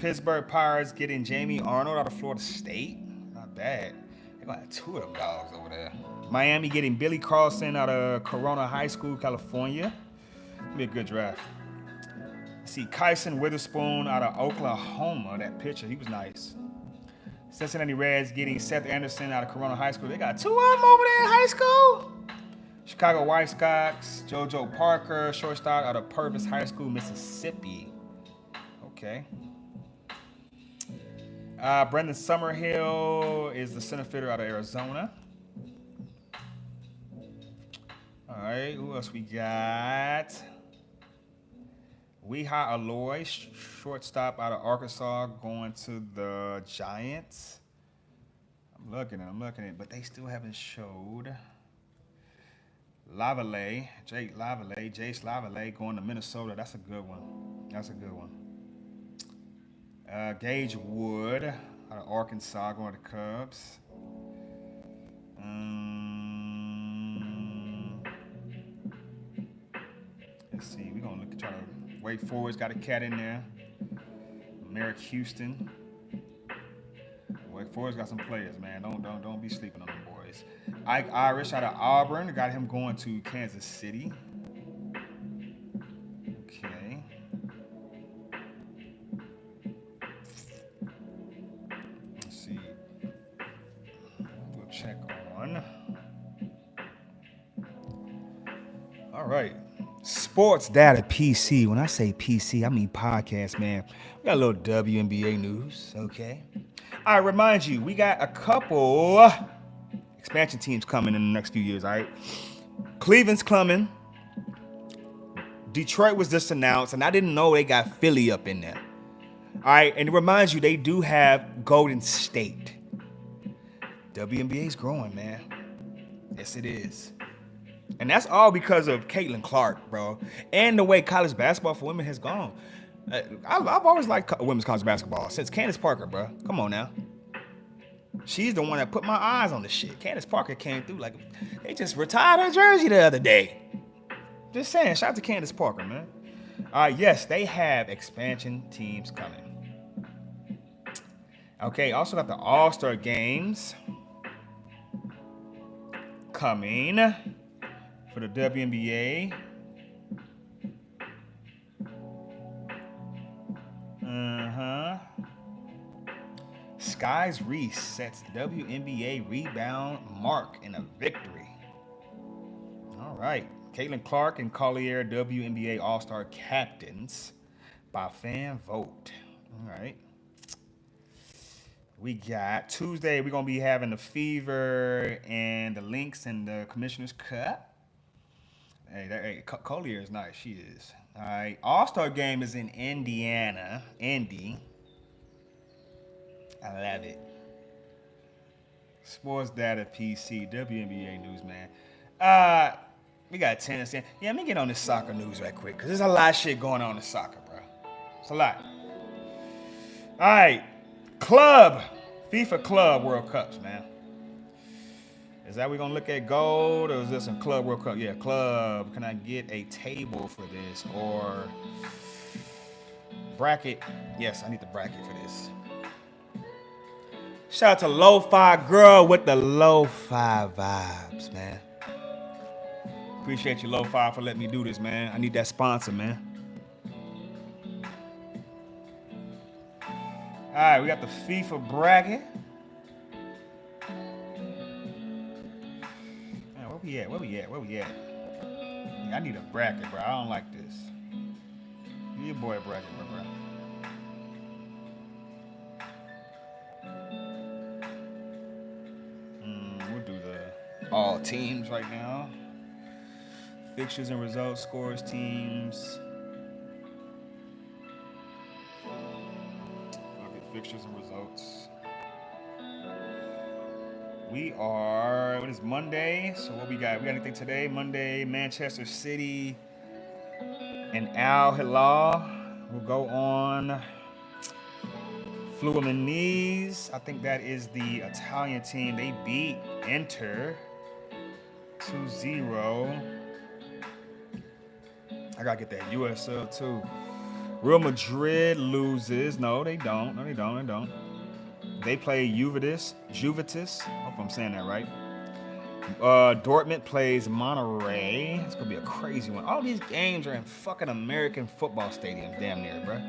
Pittsburgh Pirates getting Jamie Arnold out of Florida State. Not bad. They're going to have 2 of them dogs over there. Miami getting Billy Carlson out of Corona High School, California. It'll be a good draft. See Kyson Witherspoon out of Oklahoma. That pitcher, he was nice. Cincinnati Reds getting Seth Anderson out of Corona High School. They got 2 of them over there in high school. Chicago White Sox, JoJo Parker, shortstop out of Purvis High School, Mississippi. Okay. Brendan Summerhill is the center fielder out of Arizona. All right, who else we got? Weha Aloy, shortstop out of Arkansas, going to the Giants. I'm looking at it, but they still haven't showed. Jace Lavallee going to Minnesota. That's a good one. Gage Wood out of Arkansas going to Cubs. Let's see. We're going to try to Wake Forest got a cat in there. Merrick Houston. Wake Forest got some players, man. Don't be sleeping on them boys. Ike Irish out of Auburn. Got him going to Kansas City. Okay. Let's see. We'll check on. All right. Sportsdatapc. When I say PC, I mean podcast, man. We got a little WNBA news, okay? I remind you, we got a couple expansion teams coming in the next few years, all right? Cleveland's coming. Detroit was just announced, and I didn't know they got Philly up in there. All right, and it reminds you, they do have Golden State. WNBA's growing, man. Yes, it is. And that's all because of Caitlin Clark, bro, and the way college basketball for women has gone. I've always liked women's college basketball since Candace Parker, bro. Come on now. She's the one that put my eyes on the shit. Candace Parker came through like they just retired her jersey the other day. Just saying, shout out to Candace Parker, man. Yes, they have expansion teams coming. Okay, also got the All-Star games coming for the WNBA. Skies Reese sets WNBA rebound mark in a victory. All right. Caitlin Clark and Collier, WNBA All-Star captains by fan vote. All right. We got Tuesday, we're going to be having the Fever and the Lynx and the Commissioner's Cup. Hey, Collier is nice. She is. All right. All-Star game is in Indiana. Indy. I love it. Sportsdatapc, WNBA news, man. We got tennis. Yeah, let me get on this soccer news right quick, because there's a lot of shit going on in soccer, bro. It's a lot. All right. FIFA Club World Cups, man. Is that we gonna look at gold, or is this some Club World Cup? Yeah, club. Can I get a table for this, or bracket? Yes, I need the bracket for this. Shout out to Lo-Fi Girl with the Lo-Fi vibes, man. Appreciate you, Lo-Fi, for letting me do this, man. I need that sponsor, man. All right, we got the FIFA bracket. Man, where we at? Yeah, I need a bracket, bro. I don't like this. Give your boy a bracket, bro. We'll do the all teams right now. Fixtures and results, scores, teams. Fixtures and results. What is Monday? So what we got? We got anything today? Monday, Manchester City and Al Hilal will go on. Fluminense, I think that is the Italian team. They beat Inter 2-0. I gotta get that USL too. Real Madrid loses. No, they don't. No, they don't. They don't. They play Juventus. Hope I'm saying that right. Dortmund plays Monterrey. It's gonna be a crazy one. All these games are in fucking American football stadiums, damn near, bro.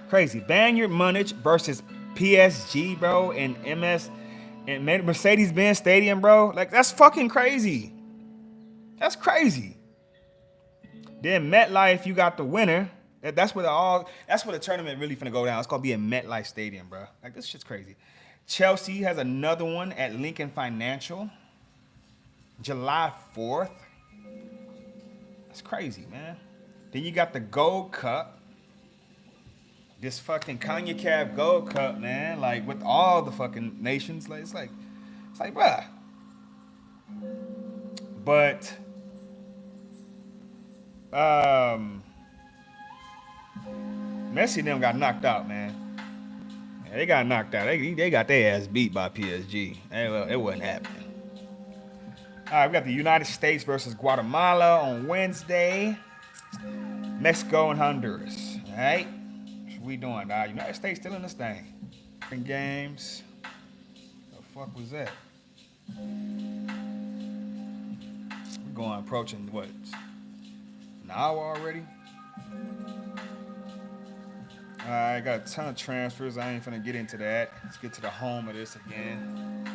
Crazy. Bayern Munich versus PSG, bro, and Mercedes-Benz Stadium, bro. Like that's fucking crazy. That's crazy. Then MetLife, you got the winner. That's where the tournament really finna go down. It's gonna be in MetLife Stadium, bro. Like this shit's crazy. Chelsea has another one at Lincoln Financial, July 4th. That's crazy, man. Then you got the Gold Cup. This fucking CONCACAF Gold Cup, man. Like with all the fucking nations, like it's like, bruh. But Messi and them got knocked out, man. Yeah, they got knocked out. They got their ass beat by PSG. It wasn't happening. All right, we got the United States versus Guatemala on Wednesday. Mexico and Honduras. All right, what we doing? United States still in this thing. Games. The fuck was that? We're going approaching what? An hour already? I got a ton of transfers. I ain't finna get into that. Let's get to the home of this again.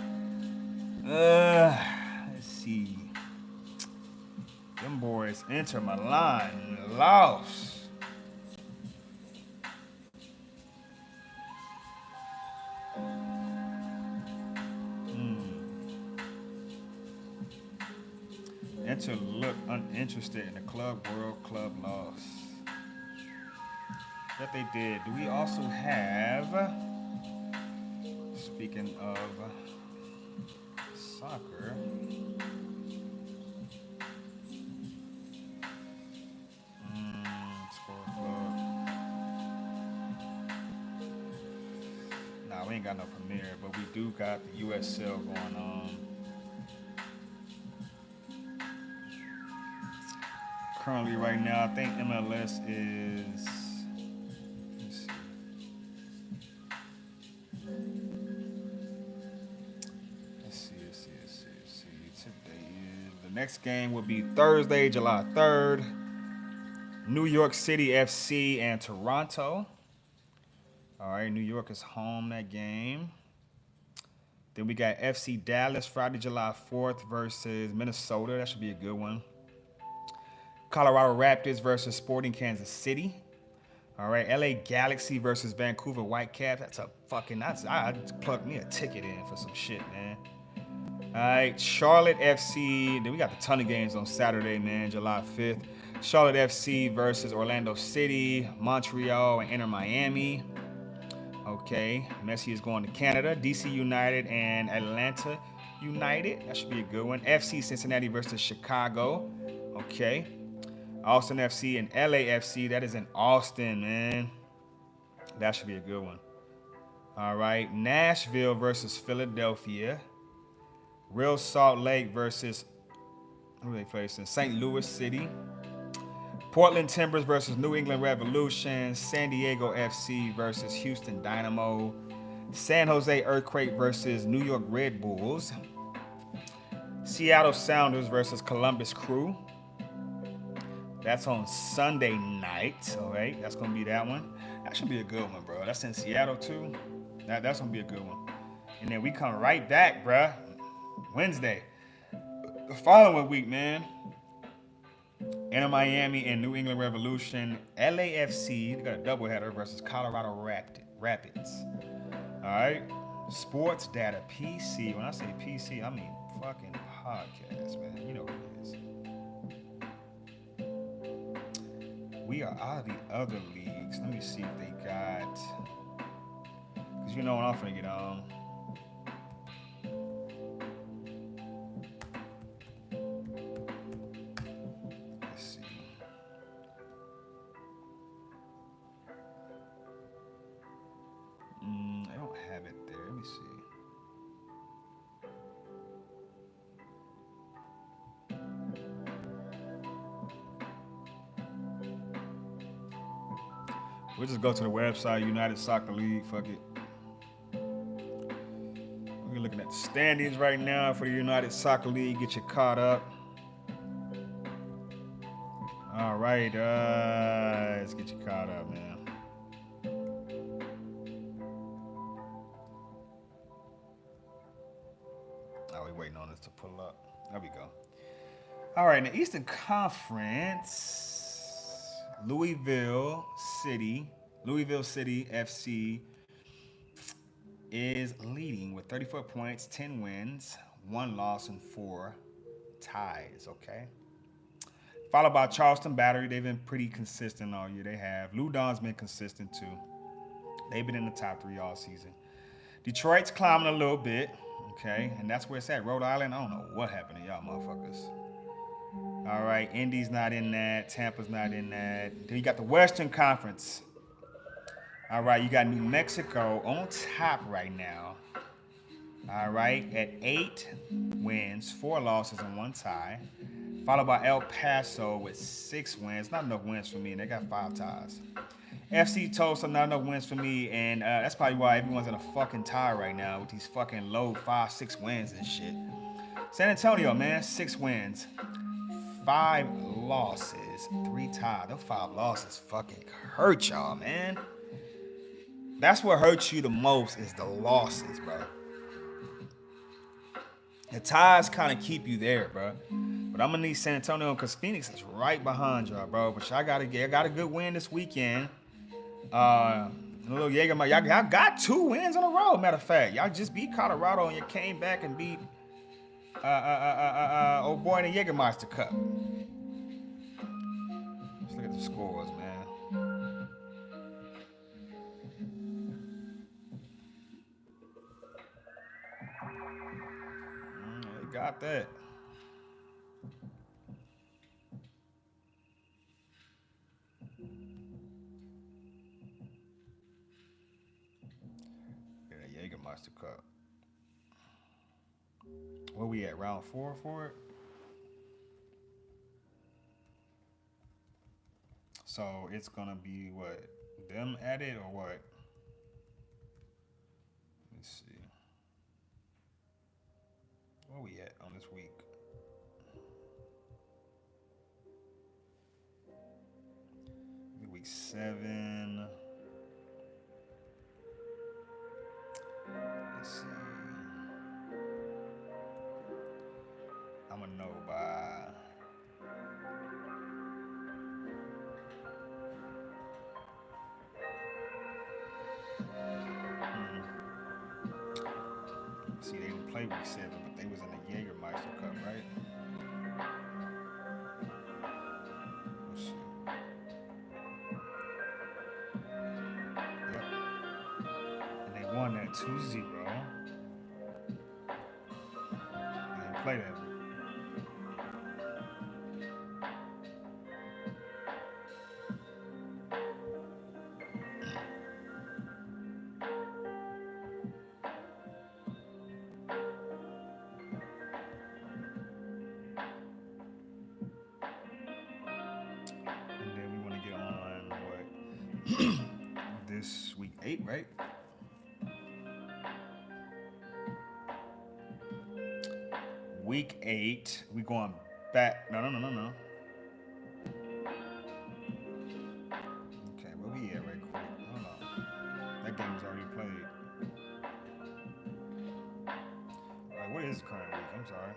Let's see. Them boys Inter Milan lost. Inter look uninterested in the Club World Club loss. That they did. Do we also have, speaking of soccer, Sport Club. Nah, we ain't got no premiere, but we do got the USL going on. Currently, right now, I think MLS is. Let's see. Today is the next game will be Thursday, July 3rd. New York City FC and Toronto. All right, New York is home that game. Then we got FC Dallas Friday, July 4th versus Minnesota. That should be a good one. Colorado Raptors versus Sporting Kansas City. All right, LA Galaxy versus Vancouver Whitecaps. That's a fucking, I plugged me a ticket in for some shit, man. All right, Charlotte FC. Then we got a ton of games on Saturday, man, July 5th. Charlotte FC versus Orlando City, Montreal, and Inter Miami. Okay, Messi is going to Canada. DC United and Atlanta United. That should be a good one. FC Cincinnati versus Chicago. Okay. Austin FC and LAFC. That is in Austin, man. That should be a good one. All right. Nashville versus Philadelphia. Real Salt Lake versus, who they facing? St. Louis City. Portland Timbers versus New England Revolution. San Diego FC versus Houston Dynamo. San Jose Earthquake versus New York Red Bulls. Seattle Sounders versus Columbus Crew. That's on Sunday night. All right, that's gonna be that one. That should be a good one, bro. That's in Seattle too. That's gonna be a good one. And then we come right back, bro. Wednesday, the following week, man. Inter Miami and New England Revolution. LAFC, they got a doubleheader versus Colorado Rapids. All right. Sportsdatapc. When I say PC, I mean fucking podcast, man. You know what it is. We are out of the other leagues. Let me see if they got. Because you know what I'm finna get on. Let's see. I don't have it there. Let me see. We'll just go to the website, United Soccer League. Fuck it. We're looking at the standings right now for the United Soccer League. Get you caught up. All right, let's get you caught up, man. Oh, we're waiting on this to pull up. There we go. All right, in the Eastern Conference, Louisville City FC is leading with 34 points, 10 wins, 1 loss, and 4 ties, okay? Followed by Charleston Battery. They've been pretty consistent all year. They have. Loudon's been consistent too. They've been in the top 3 all season. Detroit's climbing a little bit, okay? And that's where it's at. Rhode Island, I don't know what happened to y'all motherfuckers. All right, Indy's not in that. Tampa's not in that. Then you got the Western Conference. All right, you got New Mexico on top right now. All right, at 8 wins, 4 losses, and 1 tie. Followed by El Paso with 6 wins. Not enough wins for me, and they got 5 ties. FC Tulsa, not enough wins for me, and that's probably why everyone's in a fucking tie right now with these fucking low 5-6 wins and shit. San Antonio, man, 6 wins, 5 losses, 3 ties. Those 5 losses fucking hurt y'all, man. That's what hurts you the most is the losses, bro. The ties kind of keep you there, bro. But I'm gonna need San Antonio because Phoenix is right behind y'all, bro. But y'all got a good win this weekend. A little Jägermeister. Y'all got 2 wins in a row. Matter of fact, y'all just beat Colorado and you came back and beat old boy in the Jägermeister Cup. Let's look at the scores, man. They got that. Jägermeister Cup. Where we at? Round 4 for it? So it's gonna be what? Them at it or what? Let's see. Where we at on this week? Week 7. Let's see. I'm gonna know by See, they didn't play week 7, but they was in the Jägermeister Cup, right? Let's see. Yep. And they won that 2-0. They didn't play that week. This week 8, right? Week 8, we going back. No. Okay, where we at right quick? Hold on. That game was already played. All right, what is the current week? I'm sorry.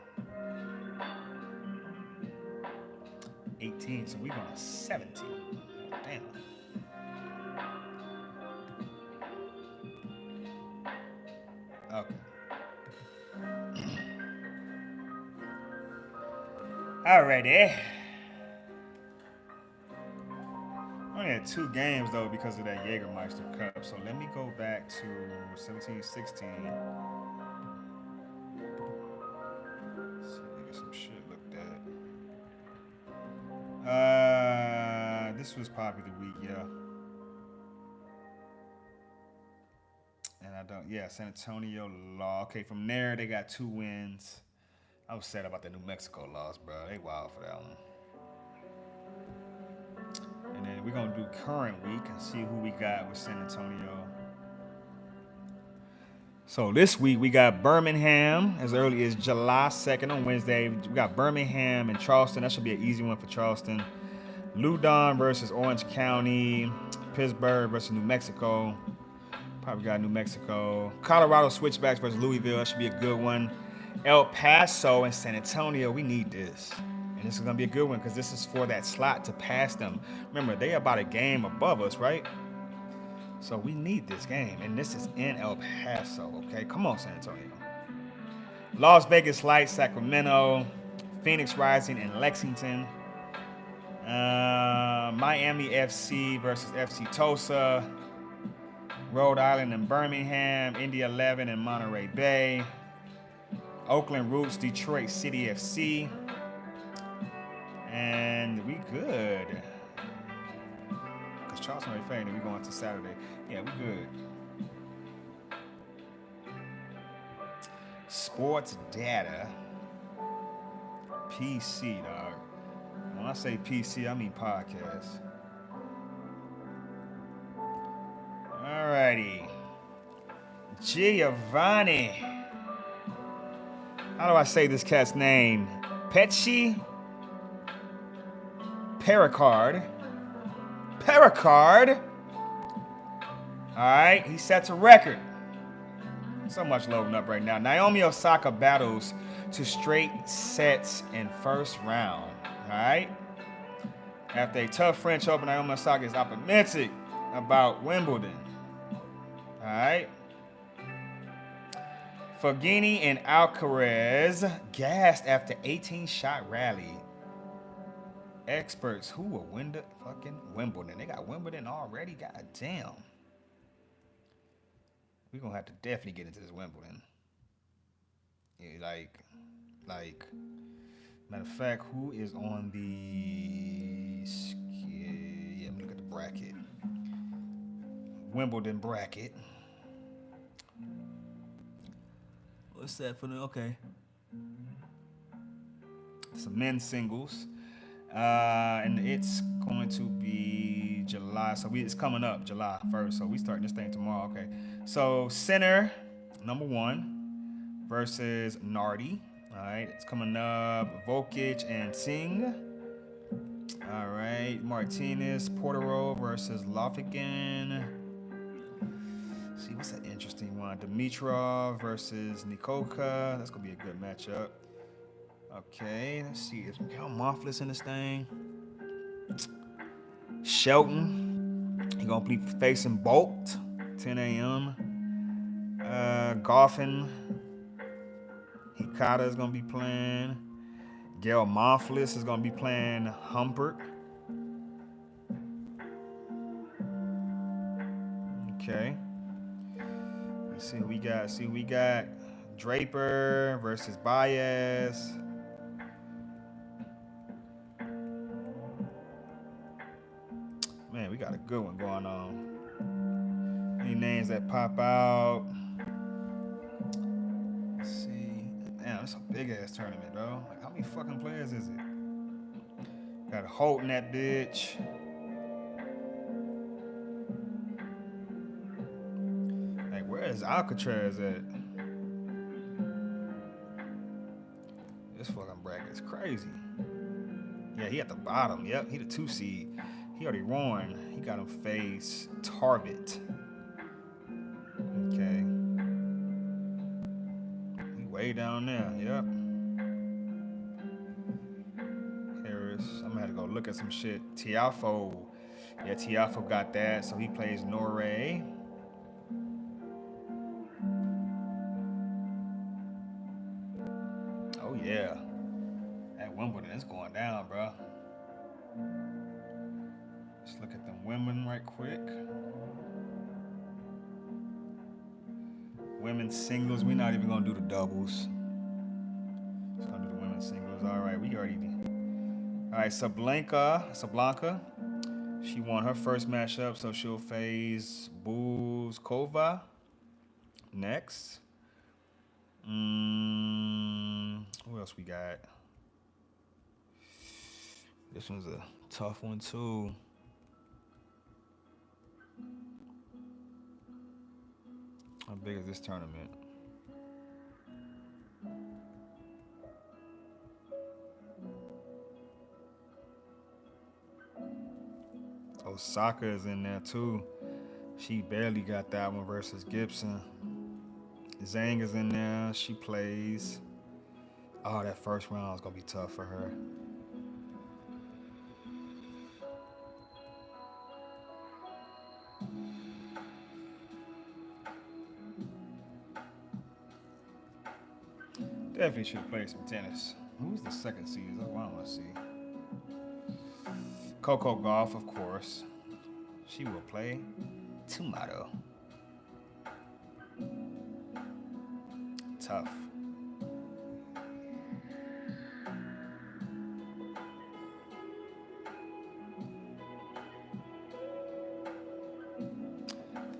18, so we going to 17. Oh, damn. Okay. Alrighty. Only had 2 games though because of that Jägermeister Cup. So let me go back to 17-16. See, get some shit looked at. This was probably the week, yeah. San Antonio lost. Okay, from there they got 2 wins. I was sad about the New Mexico loss, bro. They wild for that one. And then we're going to do current week and see who we got with San Antonio. So this week we got Birmingham as early as July 2nd on Wednesday. We got Birmingham and Charleston. That should be an easy one for Charleston. Loudoun versus Orange County. Pittsburgh versus New Mexico. Probably got New Mexico. Colorado Switchbacks versus Louisville. That should be a good one. El Paso and San Antonio. We need this. And this is going to be a good one because this is for that slot to pass them. Remember, they about a game above us, right? So we need this game. And this is in El Paso, okay? Come on, San Antonio. Las Vegas Lights, Sacramento. Phoenix Rising and Lexington. Miami FC versus FC Tulsa. Rhode Island and Birmingham, Indy 11 and Monterey Bay, Oakland Roots, Detroit City FC, and we good. Because Charleston already faded, we going to Saturday. Yeah, we good. Sports Data, PC, dog. When I say PC, I mean podcast. Alrighty. Giovanni. How do I say this cat's name? Petchi Pericard. Pericard. Alright, he sets a record. So much loading up right now. Naomi Osaka battles to straight sets in first round. Alright. After a tough French Open, Naomi Osaka is optimistic about Wimbledon. All right. Fognini and Alcaraz gassed after 18-shot rally. Experts who will win the fucking Wimbledon. They got Wimbledon already. God damn. We're going to have to definitely get into this Wimbledon. Yeah, like, matter of fact, who is on the, yeah, let me look at the bracket. Wimbledon bracket. What's that for the, okay. Some men's singles. And it's going to be July. So it's coming up July 1st. So we starting this thing tomorrow. Okay. So Sinner, number 1, versus Nardi. All right. It's coming up. Volkic and Singh. All right. Martinez, Portero versus Loffigan. See, what's that interesting one? Dimitrov versus Nikoka. That's going to be a good matchup. Okay, let's see. Is Miguel Monfils in this thing? Shelton. He going to be facing Bolt. 10 a.m. Goffin. Hikata is going to be playing. Gail Monfils is going to be playing Humpert. Okay. Let's see who we got. We got Draper versus Baez. Man, we got a good one going on. Any names that pop out? Let's see. Damn, it's a big ass tournament, bro. Like, how many fucking players is it? Got a Holt in that bitch. Like, where is Alcatraz at? This fucking bracket is crazy. Yeah, he at the bottom. Yep, he the 2 seed. He already won. He got him face Tarvit. Okay. He way down there. Yep. Harris. I'm gonna have to go look at some shit. Tiafo. Yeah, Tiafo got that. So he plays Norway. Oh yeah. That Wimbledon is going down, bro. Let's look at them women right quick. Women's singles. We're not even gonna do the doubles. Just gonna do the women's singles. All right, we already did. All right, Sablanka. She won her first matchup, so she'll face Buzkova next. Who else we got? This one's a tough one too. How big is this tournament? Osaka is in there too. She barely got that one versus Gibson. Zhang is in there. She plays. Oh, that first round is gonna be tough for her. Definitely should play some tennis. Who's the second seed? That's what I want to see. Coco Golf, of course. She will play tomorrow. Tough.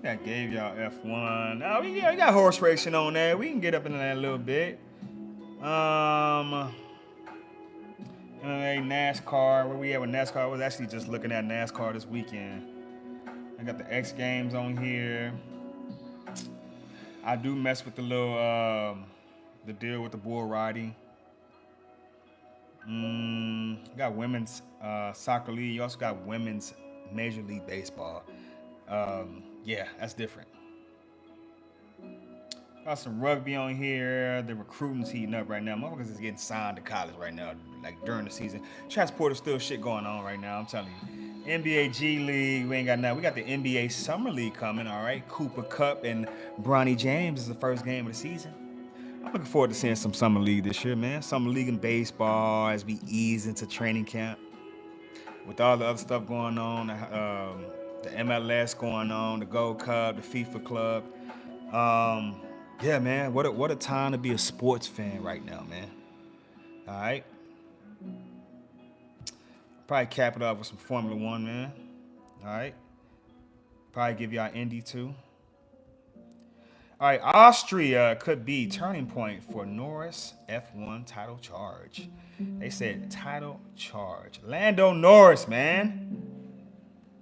I gave y'all F1. Oh, we got horse racing on there. We can get up into that a little bit. MMA, NASCAR. Where we at with NASCAR? I was actually just looking at NASCAR this weekend. I got the X Games on here. I do mess with the little the deal with the bull riding. Got women's soccer league. You also got women's Major League Baseball. Yeah, that's different. Got some rugby on here. The recruiting's heating up right now. Motherfuckers is getting signed to college right now, like during the season. Transporter's still shit going on right now, I'm telling you. NBA G League, we ain't got nothing. We got the NBA Summer League coming, all right? Cooper Cup and Bronny James is the first game of the season. I'm looking forward to seeing some Summer League this year, man. Summer League in baseball as we ease into training camp. With all the other stuff going on, the MLS going on, the Gold Cup, the FIFA Club. Yeah, man, what a time to be a sports fan right now, man. All right. Probably cap it off with some Formula One, man. All right. Probably give y'all Indy too. All right, Austria could be turning point for Norris F1 title charge. They said title charge. Lando Norris, man.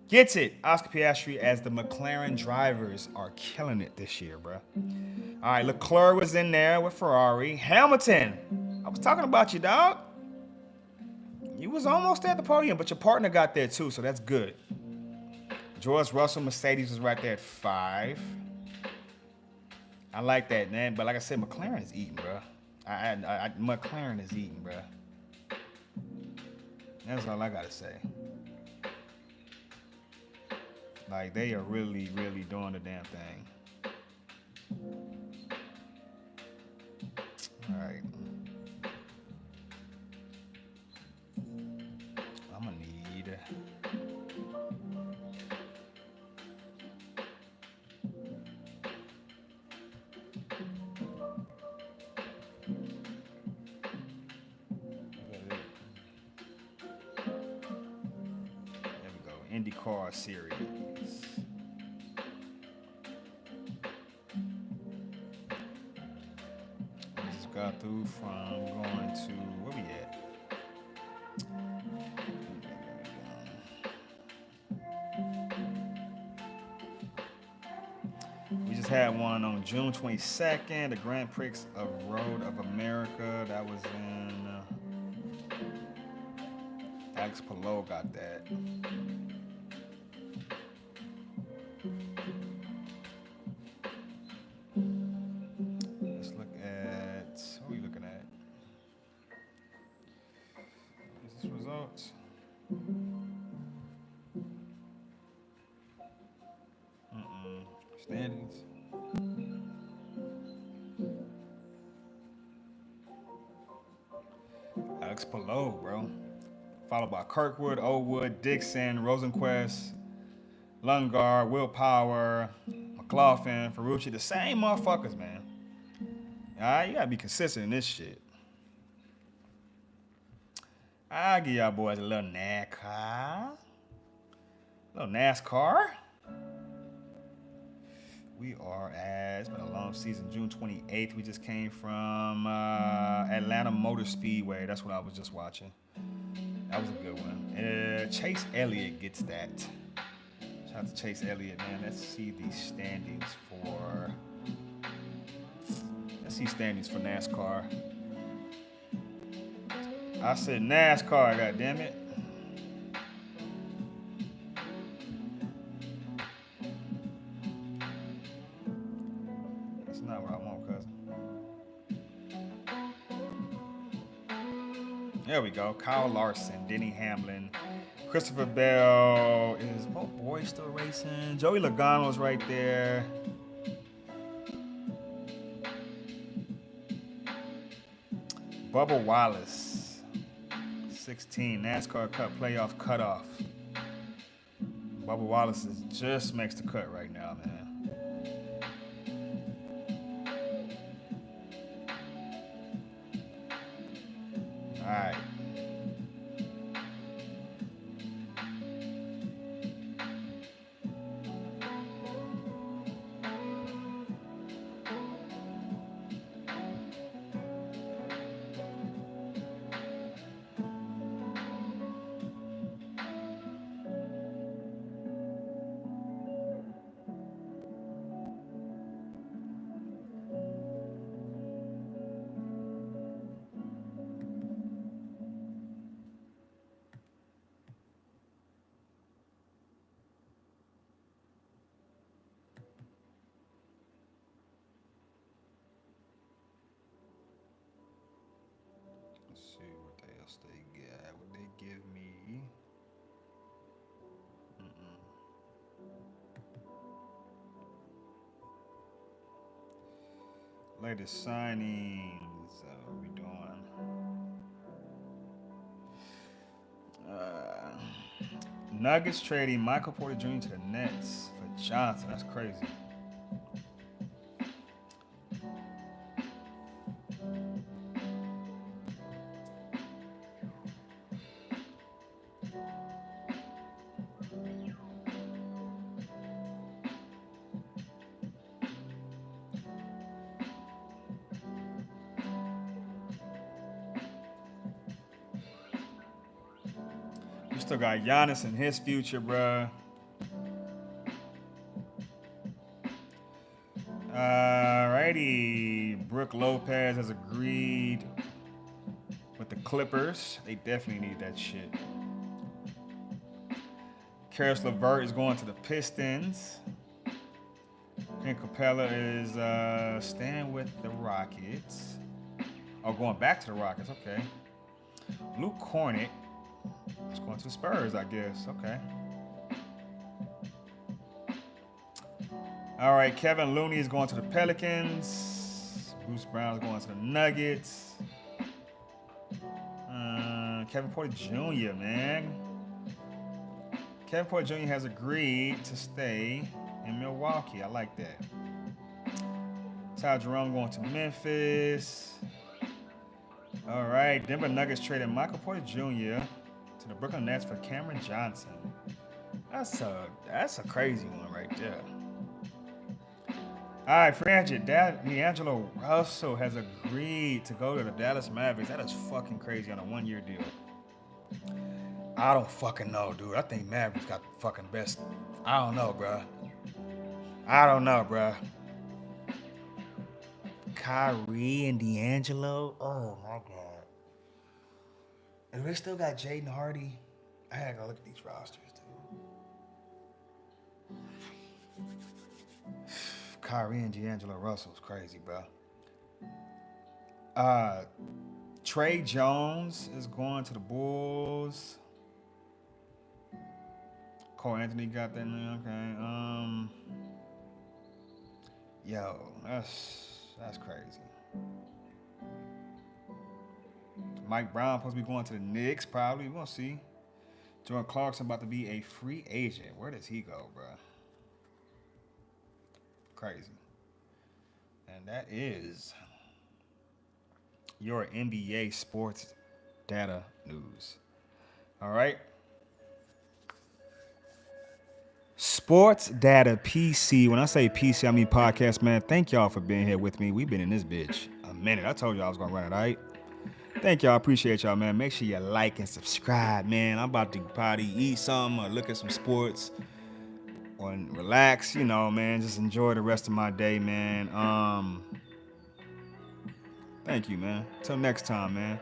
Gets it. Oscar Piastri as the McLaren drivers are killing it this year, bro. All right, Leclerc was in there with Ferrari. Hamilton, I was talking about you, dog. You was almost at the podium, but your partner got there too, so that's good. George Russell, Mercedes was right there at 5. I like that, man. But like I said, McLaren is eating, bro. McLaren is eating, bro. That's all I gotta say. Like, they are really, really doing the damn thing. All right. I'm gonna need... There we go. IndyCar Series. Got through from going to where we at? We just had one on June 22nd, the Grand Prix of Road of America. That was in Alex Palou got that. Standings. Alex Palou, bro. Followed by Kirkwood, Oldwood, Dixon, Rosenquist, Lundgaard, Will Power, McLaughlin, Ferrucci. The same motherfuckers, man. All right, you gotta be consistent in this shit. I'll give y'all boys a little NASCAR. We are at, it's been a long season, June 28th. We just came from Atlanta Motor Speedway. That's what I was just watching. That was a good one. Chase Elliott gets that. Shout out to Chase Elliott, man. Let's see the standings for Let's see standings for NASCAR. I said NASCAR, goddammit. That's not what I want, cousin. There we go. Kyle Larson, Denny Hamlin, Christopher Bell. Is oh boy still racing? Joey Logano's right there. Bubba Wallace, 16 NASCAR Cup playoff cutoff. Bubba Wallace just makes the cut right now, man. All right. See what else they got. What they give me? Latest signings. What we doing? Nuggets trading Michael Porter Jr. to the Nets for Johnson. That's crazy. We still got Giannis in his future, bruh. Alrighty. Brooke Lopez has agreed with the Clippers. They definitely need that shit. Karis LeVert is going to the Pistons. Clint Capella is staying with the Rockets. Oh, going back to the Rockets. Okay. Luke Cornett is going to the Spurs, I guess. Okay. All right. Kevin Looney is going to the Pelicans. Bruce Brown is going to the Nuggets. Kevin Porter Jr., man. Kevin Porter Jr. has agreed to stay in Milwaukee. I like that. Ty Jerome going to Memphis. All right. Denver Nuggets traded Michael Porter Jr. to the Brooklyn Nets for Cameron Johnson. That's a crazy one right there. All right, free agent D'Angelo Russell has agreed to go to the Dallas Mavericks. That is fucking crazy on a one-year deal. I don't fucking know, dude. I think Mavericks got the fucking best. I don't know, bruh. Kyrie and D'Angelo. Oh my god. And they still got Jaden Hardy. I gotta go look at these rosters, dude. Kyrie and D'Angelo Russell's crazy, bro. Trey Jones is going to the Bulls. Cole Anthony got that name. Okay. Yo, that's crazy. Mike Brown supposed to be going to the Knicks, probably. We'll see. Jordan Clarkson about to be a free agent. Where does he go, bro? Crazy. And that is your NBA sports data news. All right. Sports Data PC. When I say PC, I mean podcast, man. Thank y'all for being here with me. We've been in this bitch a minute. I told y'all I was going to run it, all right? Thank y'all. I appreciate y'all, man. Make sure you like and subscribe, man. I'm about to probably eat something or look at some sports or relax, you know, man. Just enjoy the rest of my day, man. Thank you, man. Till next time, man.